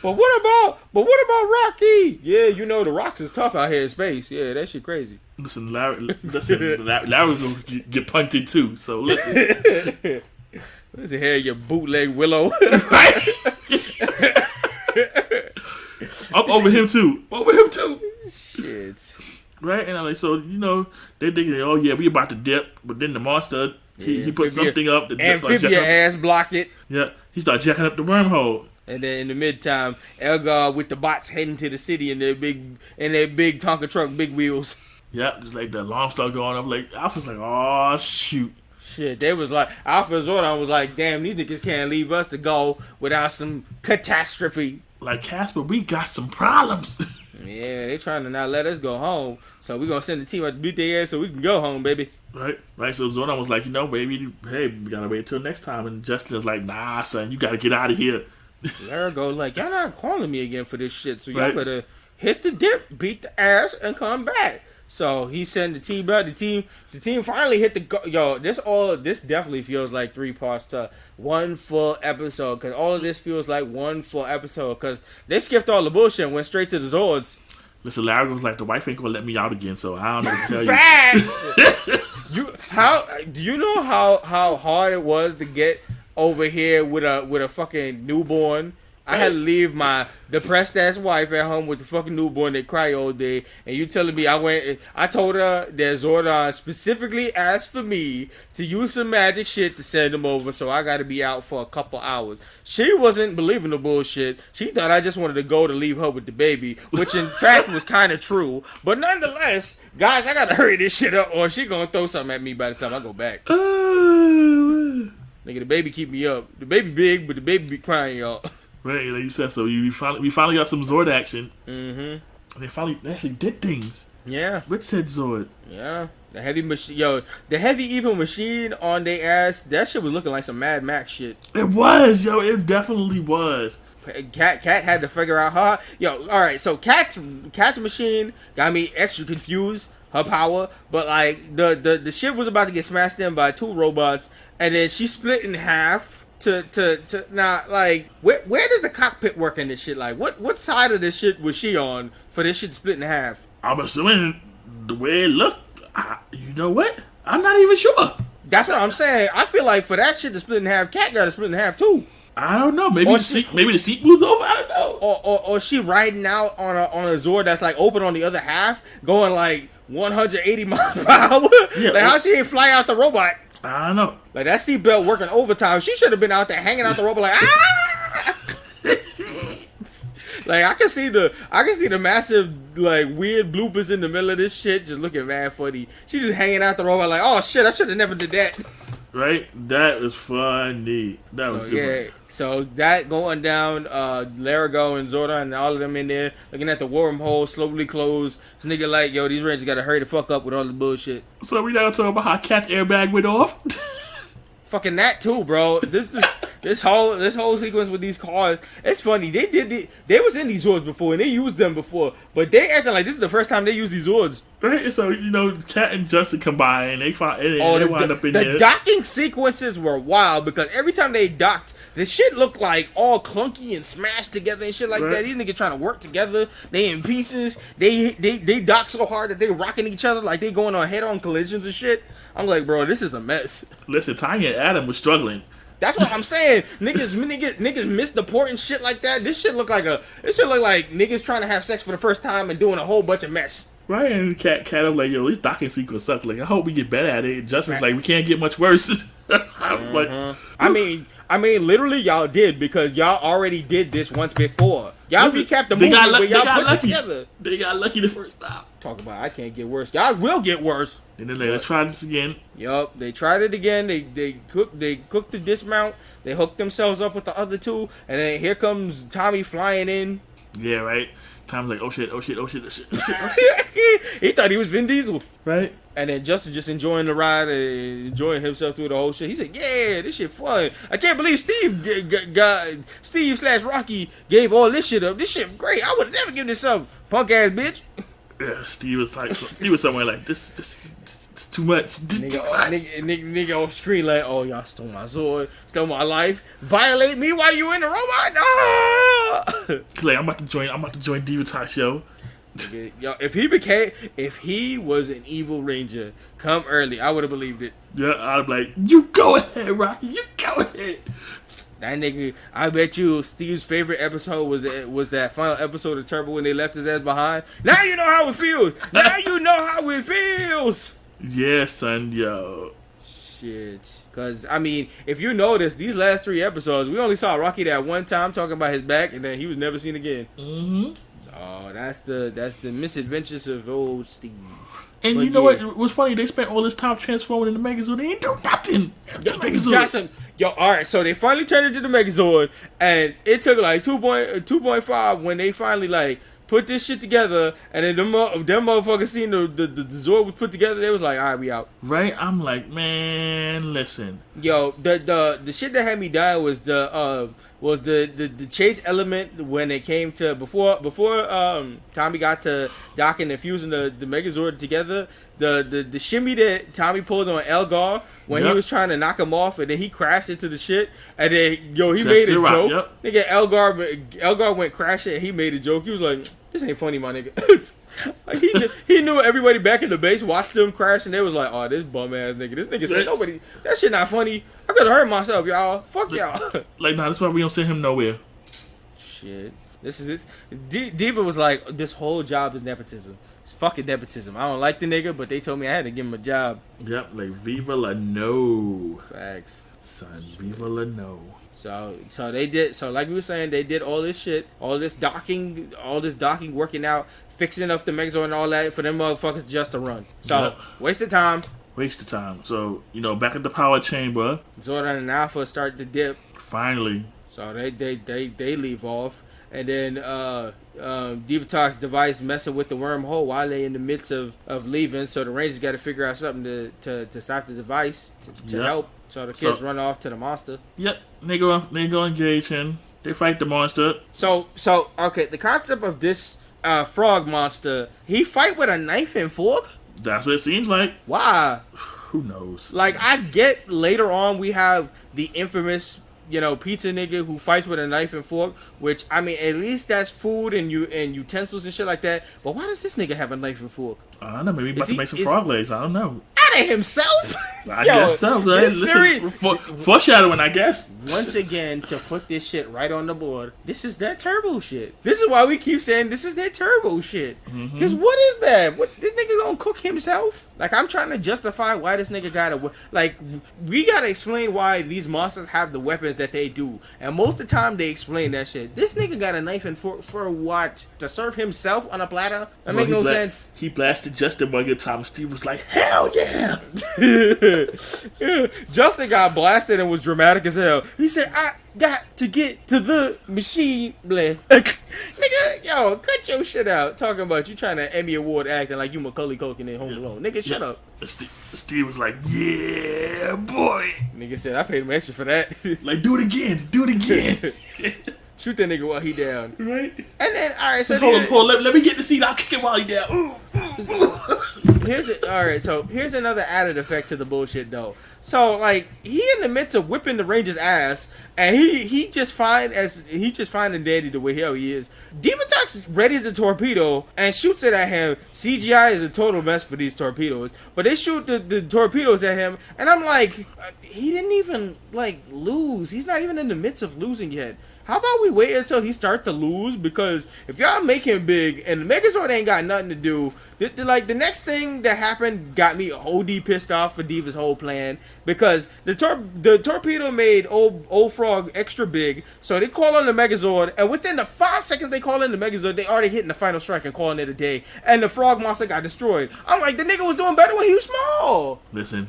But what about Rocky? Yeah, the rocks is tough out here in space. Yeah, that shit crazy. Listen, Larry's gonna get punted too. So listen. Listen here, you bootleg Willow. I'm over him too. Shit. Right, and I'm like, so they thinking, oh yeah, we about to dip, but then the monster he put something up that just like amphibia ass block it. Yeah, he started jacking up the wormhole. And then in the meantime, Elgar with the bots heading to the city in their big Tonka truck, big wheels. Yeah, just like the alarm started going off. Like Alpha's like, oh shoot. Shit, they was like, Alpha Zordon was like, damn, these niggas can't leave us to go without some catastrophe. Like, Casper, we got some problems. Yeah, they trying to not let us go home. So we gonna send the team out to beat their ass so we can go home, baby. Right. So Zordon was like, baby, hey, we gotta wait till next time. And Justin's like, nah, son, you gotta get out of here. Largo like, y'all not calling me again for this shit, so y'all better hit the dip, beat the ass, and come back. So he sent the team out. The team finally hit the this definitely feels like 3 parts to one full episode, because all of this feels like one full episode, because they skipped all the bullshit and went straight to the Zords. Listen, Larry was like, the wife ain't gonna let me out again, so I don't know what to tell you. Facts! Do you know how hard it was to get over here with a fucking newborn? I had to leave my depressed ass wife at home with the fucking newborn that cry all day, and you telling me I told her that Zordon specifically asked for me to use some magic shit to send him over, so I gotta be out for a couple hours. She wasn't believing the bullshit. She thought I just wanted to go to leave her with the baby, which in fact was kind of true. But nonetheless, guys, I gotta hurry this shit up, or she gonna throw something at me by the time I go back. Nigga, the baby keep me up. The baby big, but the baby be crying, y'all. Right, like you said, so we finally got some Zord action. Mm-hmm. They actually did things. Yeah. With said Zord. Yeah. The heavy evil machine on their ass, that shit was looking like some Mad Max shit. It was, it definitely was. Cat had to figure out her. Alright, so Cat's machine got me extra confused, her power, but like the shit was about to get smashed in by 2 robots, and then she split in half. To now, like, where does the cockpit work in this shit? Like, what side of this shit was she on for this shit to split in half? I'm assuming the way it looked. You know what? I'm not even sure. That's what I'm saying. I feel like for that shit to split in half, Cat got to split in half too. I don't know. Maybe the seat moves over. I don't know. Or she riding out on a Zord that's like open on the other half, going like 180 miles per hour. Yeah, like how she ain't fly out the robot. I don't know. Like that seatbelt working overtime. She should have been out there hanging out the robot like Like I can see the massive like weird bloopers in the middle of this shit just looking mad funny. She's just hanging out the robot like, oh shit, I should have never did that. Right? That was funny. That was super. So that going down, Larago and Zordon and all of them in there looking at the wormhole slowly close. This nigga like, yo, these Rangers gotta hurry the fuck up with all the bullshit. So we now talking about how Cat's airbag went off. Fucking that too, bro. This whole sequence with these cars, it's funny. They was in these Zords before and they used them before, but they acting like this is the first time they used these Zords. Right, so Cat and Justin combine, they wind up in there. The docking sequences were wild because every time they docked, this shit looked like all clunky and smashed together and shit like that. These niggas trying to work together. They in pieces. They dock so hard that they rocking each other like they going on head-on collisions and shit. I'm like, bro, this is a mess. Listen, Tanya and Adam was struggling. That's what I'm saying. Niggas missed the port and shit like that. This shit look like niggas trying to have sex for the first time and doing a whole bunch of mess. Right, and Cat I'm like, yo, these docking sequence suck. Like, I hope we get better at it. And Justin's like, we can't get much worse. I was like, I mean, literally, y'all did because y'all already did this once before. Y'all recapped the movie, but y'all put it together. They got lucky the first time. Talk about I can't get worse. Y'all will get worse. And then let's try this again. Yup, they tried it again. They cooked the dismount. They hooked themselves up with the other 2, and then here comes Tommy flying in. Yeah, right. Tommy's like, oh shit. He thought he was Vin Diesel, right? And then Justin just enjoying the ride and enjoying himself through the whole shit. He said, yeah, this shit fun. I can't believe Steve/Rocky gave all this shit up. This shit great. I would never give this up, punk ass bitch. Yeah, Steve was somewhere like, this is too much. Nigga off screen like, oh, y'all stole my Zord, stole my life, violate me while you in the robot. No! Clay, I'm about to join Diva Talk Show. Yo, if he was an evil ranger come early, I would have believed it. Yeah, I'd be like, you go ahead, Rocky, you go ahead. That nigga, I bet you Steve's favorite episode was that final episode of Turbo when they left his ass behind. Now you know how it feels. Yeah, son, yo. Shit. Because, I mean, if you notice, these last 3 episodes, we only saw Rocky that one time talking about his back, and then he was never seen again. Mm-hmm. So that's the misadventures of old Steve. And but you know what was funny? They spent all this time transforming into Megazord. They ain't do nothing. Alright, so they finally turned into the Megazord, and it took like 2.5 when they finally like put this shit together, and then them motherfuckers seen the Zord was put together. They was like, alright, we out. Right? I'm like, man, listen. Yo, the shit that had me die was was the chase element when it came to before Tommy got to docking and fusing the Megazord together. The shimmy that Tommy pulled on Elgar when he was trying to knock him off, and then he crashed into the shit, and then he made a joke. Nigga, Elgar went crashing, and he made a joke. He was like, "This ain't funny, my nigga." Like he knew everybody back in the base watched him crash, and they was like, "Oh, this bum ass nigga." This nigga said, "Nobody, that shit not funny. I could have hurt myself, y'all. Fuck y'all." Like, nah, that's why we don't send him nowhere. Shit. Diva was like, this whole job is nepotism. It's fucking nepotism. I don't like the nigga, but they told me I had to give him a job. Yep, like Viva la no. Facts. Son, Viva la no. So they did. So like we were saying, they did all this shit, all this docking, working out, fixing up the Megazord and all that for them motherfuckers just to run. So waste of time. So back at the power chamber, Zordon and Alpha start to dip. Finally. So they leave off. And then Divatox's device messing with the wormhole while they in the midst of leaving. So the Rangers got to figure out something to stop the device to help. So the kids run off to the monster. Yep, they go engage him. They fight the monster. So okay, the concept of this frog monster, he fight with a knife and fork? That's what it seems like. Why? Who knows? Like, I get later on we have the infamous pizza nigga who fights with a knife and fork, which, I mean, at least that's food and utensils and shit like that. But why does this nigga have a knife and fork? I don't know. Maybe he's about to make some frog legs. I don't know. Out of himself? I guess so. Listen, foreshadowing, I guess. Once again, to put this shit right on the board, this is that turbo shit. This is why we keep saying this is that turbo shit. Because what is that? What, this nigga gonna cook himself? Like, I'm trying to justify why this nigga gotta... Like, we gotta explain why these monsters have the weapons that they do. And most of the time, they explain that shit. This nigga got a knife and fork for what? To serve himself on a platter? That make no sense. He blasted Justin one good time. Steve was like, hell yeah! Justin got blasted and was dramatic as hell. He said, I got to get to the machine. Nigga, yo, cut your shit out. Talking about you trying to Emmy Award acting like you Macaulay Culkin in Home Alone. Nigga, shut up. Steve was like, yeah, boy. Nigga said, I paid him extra for that. Like, do it again. Shoot that nigga while he down. Right. And then, alright, so hold on, let me get the seat. I'll kick him while he down. Here's another added effect to the bullshit though. So like he in the midst of whipping the Ranger's ass, and he just fine and dandy the way hell he is. Divatox readies a torpedo and shoots it at him. CGI is a total mess for these torpedoes, but they shoot the torpedoes at him, and I'm like, he didn't even like lose. He's not even in the midst of losing yet. How about we wait until he starts to lose? Because if y'all make him big and the Megazord ain't got nothing to do, the next thing that happened got me OD pissed off for Diva's whole plan. Because the torpedo made old Frog extra big, so they call on the Megazord, and within the 5 seconds they call in the Megazord, they already hitting the final strike and calling it a day. And the Frog monster got destroyed. I'm like, the nigga was doing better when he was small. Listen,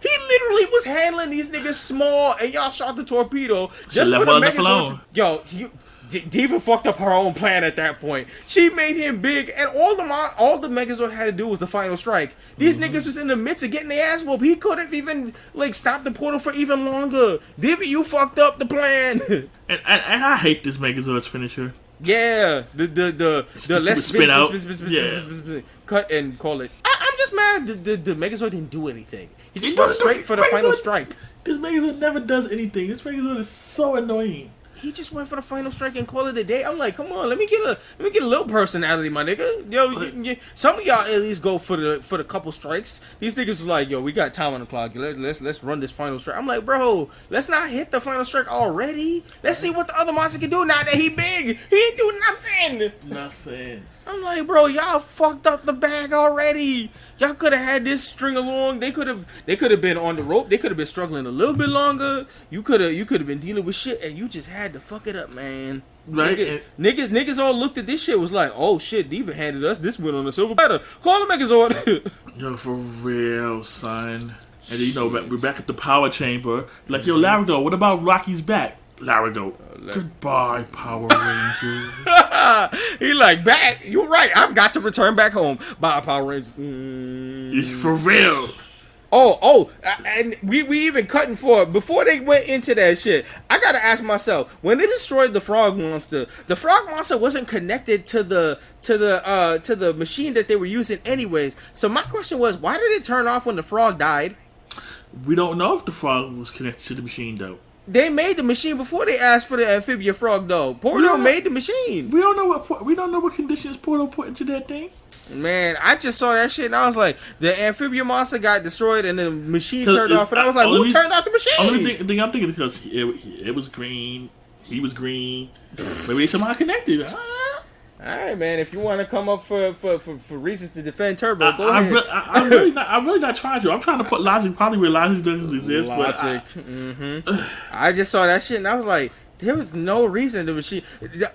he literally was handling these niggas small, and y'all shot the torpedo just for the Megazord. Yo, Diva fucked up her own plan at that point. She made him big, and all the Megazord had to do was the final strike. These niggas was in the midst of getting their ass whooped. He could have even like stopped the portal for even longer. Diva, you fucked up the plan. and I hate this Megazord's finisher. Yeah, the let's spin out. Cut and call it. I'm just mad the Megazord didn't do anything. He just went straight for the final strike. This Megazord never does anything. This Megazord is so annoying. He just went for the final strike and called it a day. I'm like, come on, let me get a little personality, my nigga. Yo, some of y'all at least go for the couple strikes. These niggas was like, yo, we got time on the clock. Let's run this final strike. I'm like, bro, let's not hit the final strike already. Let's see what the other monster can do now that he big. He ain't do nothing. Nothing. I'm like, bro, y'all fucked up the bag already. Y'all could have had this string along. They could have been on the rope. They could have been struggling a little bit longer. You could have been dealing with shit, and you just had to fuck it up, man. Right? Niggas all looked at this shit, was like, oh shit, Diva handed us this win on the silver platter. Call the Megazord. Yo, for real, son. And then, we're back at the power chamber. Like, yo, Larigo, what about Rocky's back? Larigo, goodbye, Power Rangers. He like, back? You're right. I've got to return back home. Bye, Power Rangers. For real. And we even cutting for before they went into that shit. I gotta ask myself, when they destroyed the frog monster wasn't connected to the machine that they were using anyways. So my question was, why did it turn off when the frog died? We don't know if the frog was connected to the machine though. They made the machine before they asked for the amphibian frog though. Portal made the machine. We don't know what conditions Portal put into that thing. Man, I just saw that shit and I was like, the amphibian monster got destroyed and the machine turned off, and I was like, who turned off the machine? Only thing I'm thinking is because it was green, he was green. Maybe they somehow connected. All right, man. If you want to come up for reasons to defend Turbo, go ahead. I'm really not trying to. I'm trying to put logic probably where logic doesn't exist. Logic. I just saw that shit and I was like, there was no reason the machine,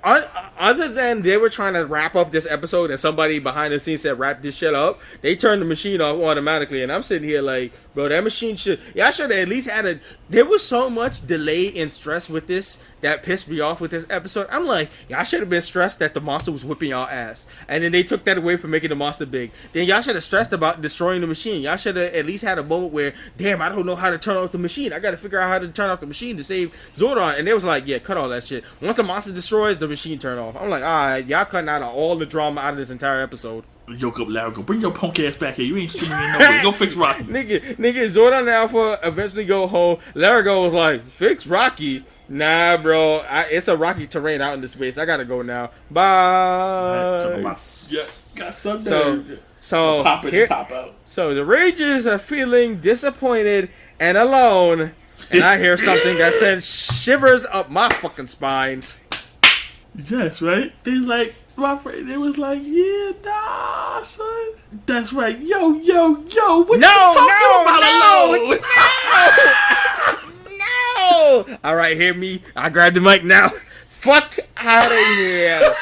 other than they were trying to wrap up this episode and somebody behind the scenes said wrap this shit up. They turned the machine off automatically, and I'm sitting here like, bro, that machine should. Y'all should have at least had a. There was so much delay and stress with this that pissed me off with this episode. I'm like, y'all should have been stressed that the monster was whipping y'all ass, and then they took that away from making the monster big. Then y'all should have stressed about destroying the machine. Y'all should have at least had a moment where, damn, I don't know how to turn off the machine. I got to figure out how to turn off the machine to save Zordon. And they was like, yeah, cut all that shit. Once the monster destroys, the machine turn off. I'm like, alright, y'all cutting out all the drama out of this entire episode. Yoke up, Larry, go bring your punk ass back here. You ain't swimming in nowhere. Go fix Rocky. nigga, Zordon and Alpha eventually go home. Larago was like, fix Rocky? Nah, bro. It's a rocky terrain out in the space. I gotta go now. Bye. Got something. So pop in and pop out. So the Rangers are feeling disappointed and alone. And I hear something that sends shivers up my fucking spine. Yes, right? They was like, yeah, nah, son. That's right. Yo, what you talking about alone? No. All right, hear me. I grab the mic now. Fuck out of here.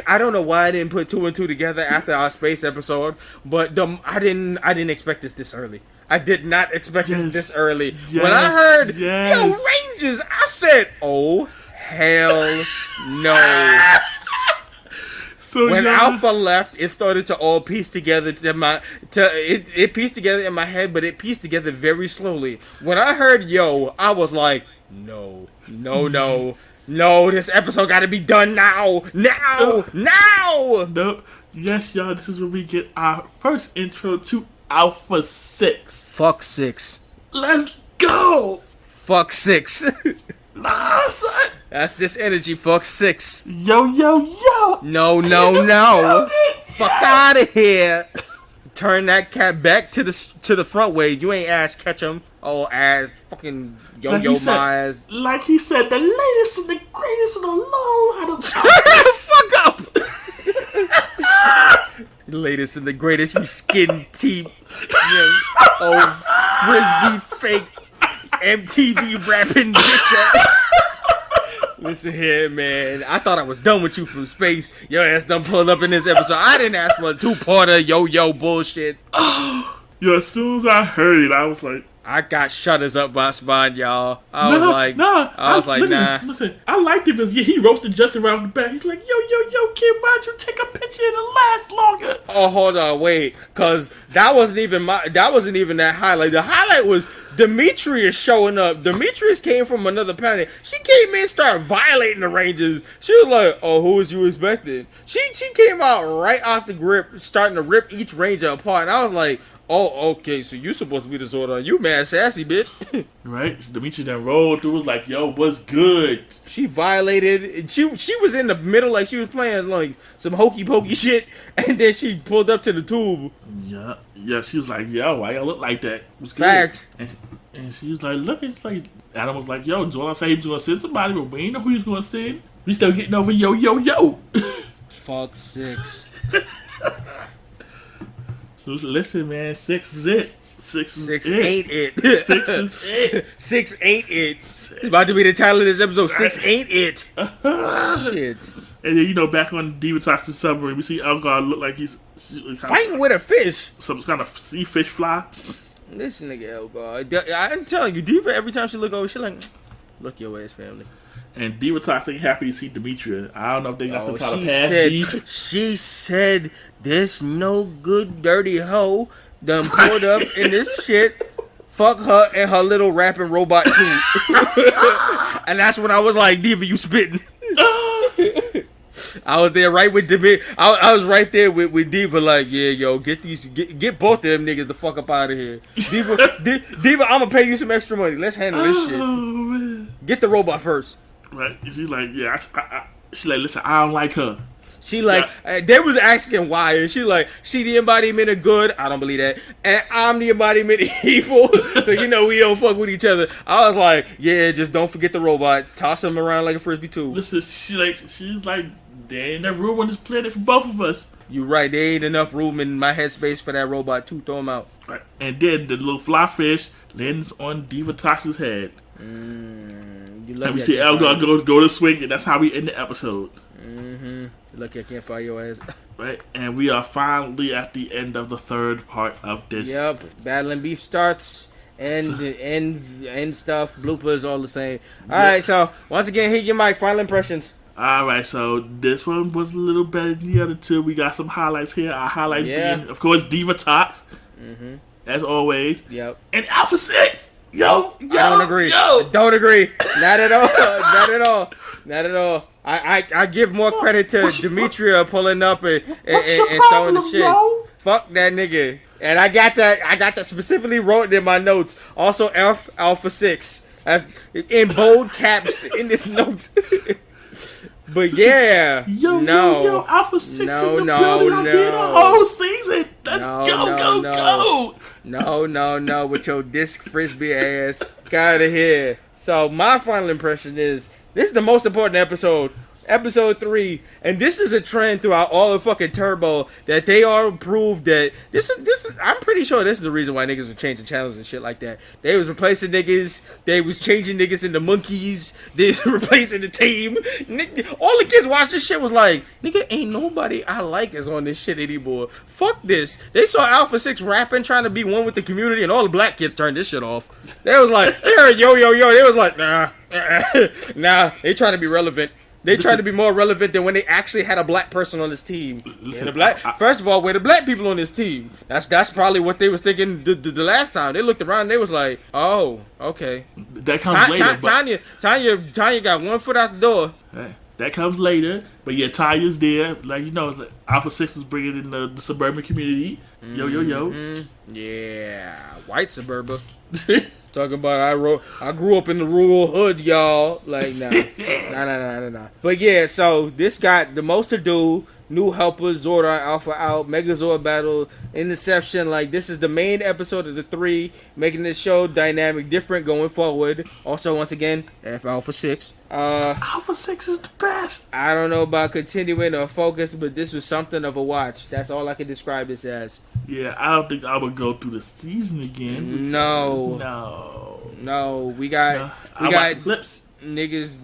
I don't know why I didn't put 2 and 2 together after our space episode, but I didn't expect this early. I did not expect this early. When I heard yo Rangers, I said, oh hell no. So when Alpha left, it started to all piece together it pieced together in my head, but it pieced together very slowly. When I heard yo, I was like, no, this episode got to be done now. No. Yes, y'all, this is where we get our first intro to Alpha 6. Fuck 6. Let's go. Fuck 6. Nah, son. That's this energy. Fuck 6. Yo. No. Fuck out of here. Turn that cat back to the front way. You ain't Ash Ketchum. Oh, ass fucking yo my ass. Like he said, the latest and the greatest and the low had a fuck up. The latest and the greatest, you skin teeth. Frisbee fake MTV rapping bitch ass. Listen here, man. I thought I was done with you from space. Your ass done pulled up in this episode. I didn't ask for a 2-parter yo bullshit. Yo, as soon as I heard it, I was like, I got shudders up my spine, y'all. I was like, nah. Listen, I liked it because he roasted Justin around the back. He's like, yo, kid, why don't you take a picture and it'll last longer? Oh, hold on, wait, because that wasn't even that highlight. The highlight was Demetrius showing up. Demetrius came from another planet. She came in and started violating the Rangers. She was like, oh, who was you expecting? She came out right off the grip, starting to rip each Ranger apart. And I was like, oh, okay, so you supposed to be the Zordon. You mad sassy, bitch. Right? So Demetrius then rolled through, was like, yo, what's good? She violated. She was in the middle, like she was playing like some hokey pokey shit, and then she pulled up to the tube. Yeah, she was like, yo, why y'all look like that? What's good? Facts. And she was like, look, it's like, Adam was like, yo, Zordon said he was going to send somebody, but we ain't know who he was going to send. We still getting over yo. Fuck 6. Listen, man, 6 is it. 6 ain't it. 6 is it. 6 ain't it. It's about to be the title of this episode. 6 ain't it. Shit. And then, back on Demon Toxin submarine, we see Elgar look like he's fighting with a fish. Some kind of sea fish fly. This nigga Elgar. I'm telling you, Diva, every time she look over, she like, Look your ass, family. And Diva Talks ain't happy to see Demetria. I don't know if they got some kind of past beef. She said, this no good dirty hoe done pulled up in this shit. Fuck her and her little rapping robot too. And that's when I was like, Diva, you spitting. I was there right with Diva. I was right there with Diva, like, yeah, yo, get both of them niggas the fuck up out of here. Diva, I'm gonna pay you some extra money. Let's handle this shit. Man. Get the robot first. Right? She's like, yeah. She's like, listen, I don't like her. She like, they was asking why, and she like, she the embodiment of good. I don't believe that, and I'm the embodiment of evil. So we don't fuck with each other. I was like, yeah, just don't forget the robot. Toss him around like a frisbee too. Listen, she's like, there ain't enough room on this planet for both of us. You right, there ain't enough room in my headspace for that robot too. Throw him out. Right. And then the little fly fish lands on Diva Tox's head. And we see Elgar go to swing, and that's how we end the episode. Mm-hmm. Lucky I can't find your ass. Right, and we are finally at the end of the third part of this. Yep, Battle and Beef starts, end stuff, bloopers, all the same. All right, so once again, hit your mic. Final impressions. All right, so this one was a little better than the other two. We got some highlights here. Our highlights being, of course, Diva Talks, as always. Yep. And Alpha 6. Yo, I don't agree. Don't agree. Not at all. Not at all. Not at all. I give more credit to Demetria pulling up and throwing the shit. Yo? Fuck that nigga. And I got that specifically wrote in my notes. Also, Alpha 6 as in bold caps in this note. But yeah, yo, Alpha 6 in the building. I'm here the whole season. Let's go. No, with your disc frisbee ass. Get out of here. So my final impression is, this is the most important episode. Episode 3, and this is a trend throughout all of fucking Turbo that they all proved that this is. I'm pretty sure this is the reason why niggas were changing channels and shit like that. They was replacing niggas. They was changing niggas into monkeys. They was replacing the team. All the kids watched this shit was like, nigga, ain't nobody I like is on this shit anymore. Fuck this. They saw Alpha 6 rapping, trying to be one with the community, and all the black kids turned this shit off. They was like, they heard yo. They was like, nah. They trying to be relevant. They tried to be more relevant than when they actually had a black person on this team. First of all, where the black people on this team? That's probably what they was thinking the last time. They looked around and they was like, oh, okay. That comes later. Tanya got one foot out the door. Hey, that comes later. But yeah, Tanya's there. Like, Alpha 6 was bringing in the suburban community. Yo. Yeah, white suburban. Talking about I grew up in the rural hood, y'all. Like, nah. But yeah, so this got the most to do. New helpers, Zordon, Alpha out, Megazord battle, Interception. Like, this is the main episode of the 3, making this show dynamic, different going forward. Also, once again, Alpha 6. Alpha 6 is the best. I don't know about continuing or focus, but this was something of a watch. That's all I can describe this as. Yeah, I don't think I would go through the season again. No. We got clips. Niggas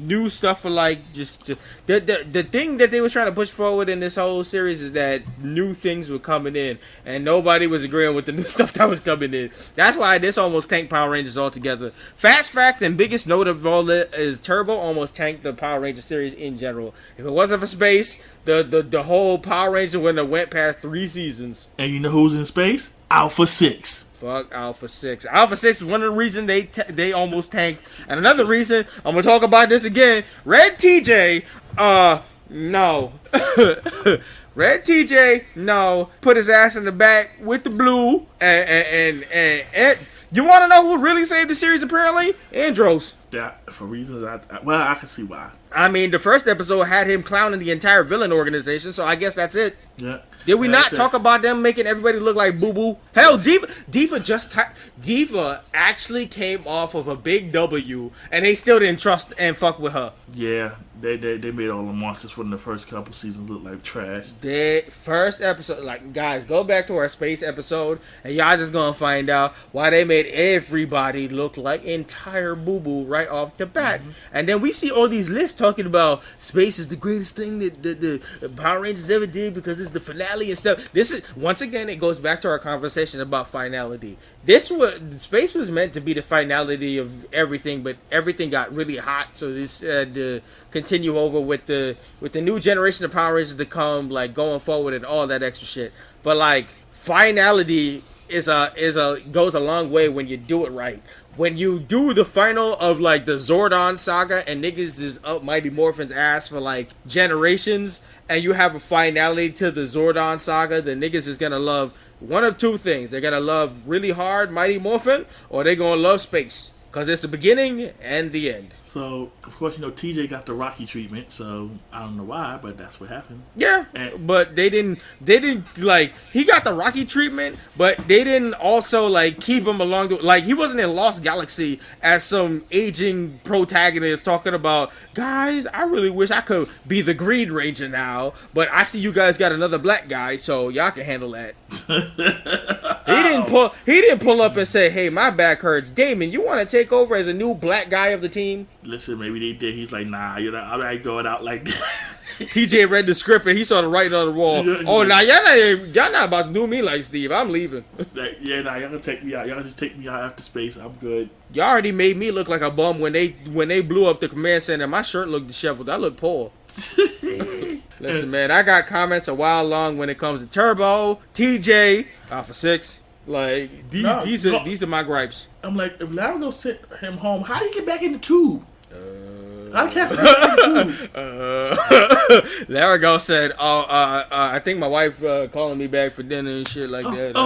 new stuff for like just the thing that they was trying to push forward in this whole series is that new things were coming in and nobody was agreeing with the new stuff that was coming in. That's why this almost tanked Power Rangers altogether. Fast fact and biggest note of all that is Turbo almost tanked the Power Ranger series in general. If it wasn't for space, the whole Power Ranger wouldn't have went past 3 seasons. And you know who's in space? Alpha 6. Fuck Alpha 6. Alpha 6 is one of the reasons they almost tanked. And another reason, I'm going to talk about this again. Red TJ, no. Red TJ, no. Put his ass in the back with the blue. And you want to know who really saved the series apparently? Andros. Yeah, for reasons I can see why. I mean, the first episode had him clowning the entire villain organization, so I guess that's it. Yeah. Did we not talk about them making everybody look like Boo Boo? Hell, Diva actually came off of a big W, and they still didn't trust and fuck with her. Yeah, they made all the monsters from the first couple seasons look like trash. The first episode, like, guys, go back to our space episode, and y'all just gonna find out why they made everybody look like entire Boo Boo right off the bat. Mm-hmm. And then we see all these lists talking about space is the greatest thing that the Power Rangers ever did because it's the finale finale and stuff. This is, once again, it goes back to our conversation about finality. Space was meant to be the finality of everything, but everything got really hot, so this had to continue over with the new generation of Power Rangers to come, like going forward and all that extra shit. But like finality goes a long way when you do it right. When you do the final of like the Zordon saga and niggas is up Mighty Morphin's ass for like generations, and you have a finality to the Zordon saga, the niggas is gonna love one of two things. They're gonna love really hard Mighty Morphin, or they're gonna love Space. Because it's the beginning and the end. So, of course, TJ got the Rocky treatment, so I don't know why, but that's what happened. Yeah, but they didn't, like, he got the Rocky treatment, but they didn't also, like, keep him along, like, he wasn't in Lost Galaxy as some aging protagonist talking about, guys, I really wish I could be the Green Ranger now, but I see you guys got another black guy, so y'all can handle that. He didn't pull up and say, hey, my back hurts. Damon, you want to take over as a new black guy of the team? Listen, maybe they did. He's like, nah, I'm not going out like that. TJ read the script and he saw the writing on the wall. Oh, now y'all not about to do me like Steve. I'm leaving. Y'all gonna take me out. Y'all just take me out after Space. I'm good. Y'all already made me look like a bum when they blew up the command center. My shirt looked disheveled. I look poor. Listen, man, I got comments a while long when it comes to Turbo, TJ, Alpha 6. Like, these are my gripes. I'm like, if Larago sent him home, how did he get back in the tube? How did Casper get back in the tube? Larago said, I think my wife calling me back for dinner and shit like that.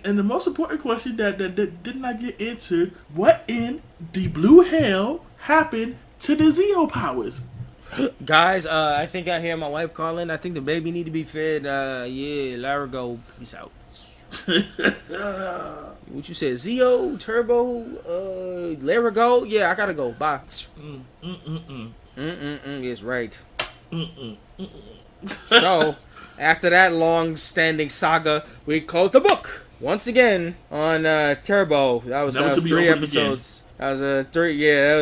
And the most important question that did not get answered, what in the blue hell happened to the Zeo powers? Guys, I think I hear my wife calling. I think the baby need to be fed. Yeah, Larago, peace out. What you said? Zeo, Turbo, Larago? Yeah, I gotta go. Bye. Yes, right. So, after that long-standing saga, we close the book once again on Turbo. That was 3 episodes. That was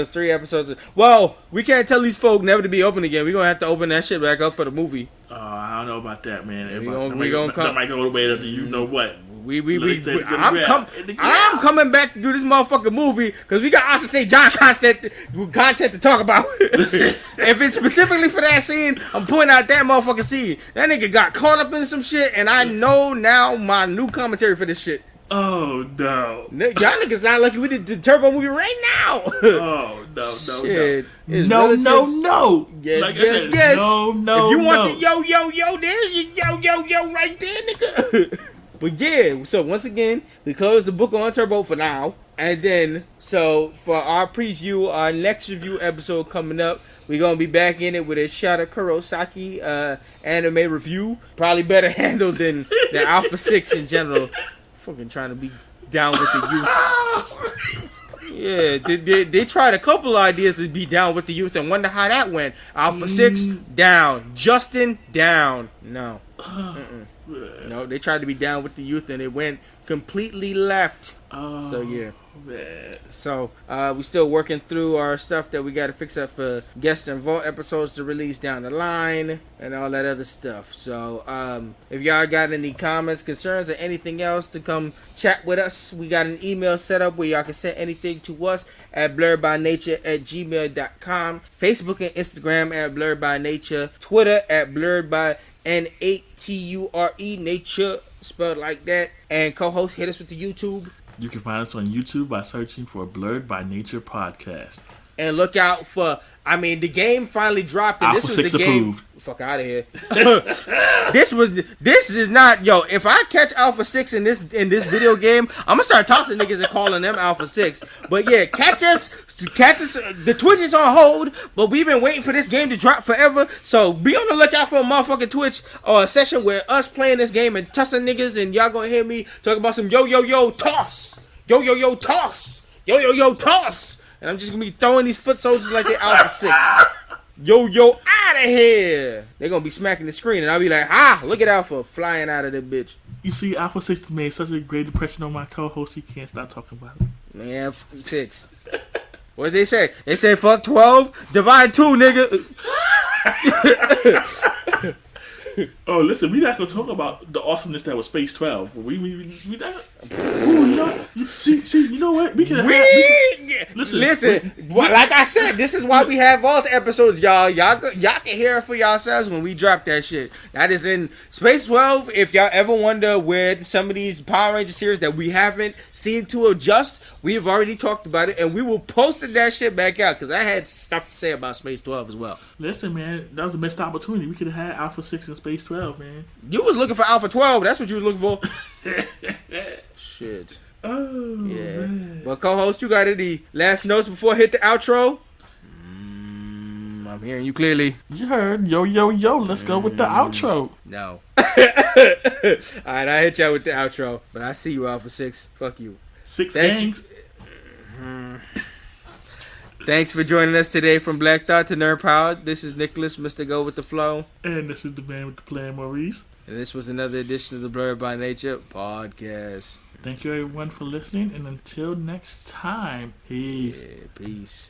3 episodes. Well, we can't tell these folk never to be open again. We're gonna have to open that shit back up for the movie. I don't know about that, man. That might go away after you know what. I'm coming back to do this motherfucking movie because we got Austin St. John content to talk about. If it's specifically for that scene, I'm pointing out that motherfucking scene. That nigga got caught up in some shit, and I know now my new commentary for this shit. Oh no! Y'all niggas not lucky we did the Turbo movie right now. Oh no! Shit. No! Yes, like yes. No! If you want the yo, there's your yo right there, nigga. But yeah, so once again, we close the book on Turbo for now. And then, so for our preview, our next review episode coming up, we're going to be back in it with a Shada Kurosaki anime review. Probably better handled than the Alpha 6 in general. Fucking trying to be down with the youth. Yeah, they tried a couple ideas to be down with the youth and wonder how that went. Alpha 6, down. Justin, down. No. No, they tried to be down with the youth and it went completely left. So yeah. Man. So we still working through our stuff that we got to fix up for guest and vault episodes to release down the line and all that other stuff. So if y'all got any comments, concerns, or anything else to come chat with us, we got an email set up where y'all can send anything to us at blerdbynature@gmail.com, Facebook and Instagram at blerdbynature, Twitter at blerdby Nature, nature spelled like that, and co-host, hit us with the YouTube. You can find us on YouTube by searching for Blerd By Nature Podcast. And look out for, the game finally dropped. And Alpha this was 6 the game. approved. Fuck out of here. This is not, if I catch Alpha 6 in this video game, I'm gonna start talking to niggas and calling them Alpha 6. But yeah, catch us. The Twitch is on hold, but we've been waiting for this game to drop forever. So be on the lookout for a motherfucking Twitch or a session where us playing this game and tussing niggas, and y'all gonna hear me talk about some yo toss. Yo toss. Yo toss. And I'm just gonna be throwing these foot soldiers like they're Alpha 6. Yo, out of here. They're gonna be smacking the screen, and I'll be like, look at Alpha flying out of that bitch. You see, Alpha 6 made such a great impression on my co-host, he can't stop talking about it. Man, 6. What did they say? They said, fuck 12, divide 2, nigga. Oh, listen, we not gonna talk about the awesomeness that was Space 12. We not. Oh, you know what? We can listen. Like I said, this is why we have all the episodes, y'all. Y'all can hear it for yourselves when we drop that shit. That is in Space 12. If y'all ever wonder where some of these Power Ranger series that we haven't seen to adjust, we have already talked about it, and we will post that shit back out because I had stuff to say about Space 12 as well. Listen, man, that was a missed opportunity. We could have had Alpha 6 and Space 12, man. You was looking for Alpha 12. That's what you was looking for. Shit. Oh, yeah. man. Well, co-host, you got any last notes before I hit the outro? I'm hearing you clearly. You heard. Yo. Let's go with the outro. No. Alright, I hit y'all with the outro. But I see you, Alpha 6. Fuck you. Six gangs. Thanks for joining us today from Black Thought to Nerd Power. This is Nicholas, Mr. Go With The Flow. And this is the man with the plan, Maurice. And this was another edition of the Blerd By Nature Podcast. Thank you, everyone, for listening. And until next time, peace. Yeah, peace.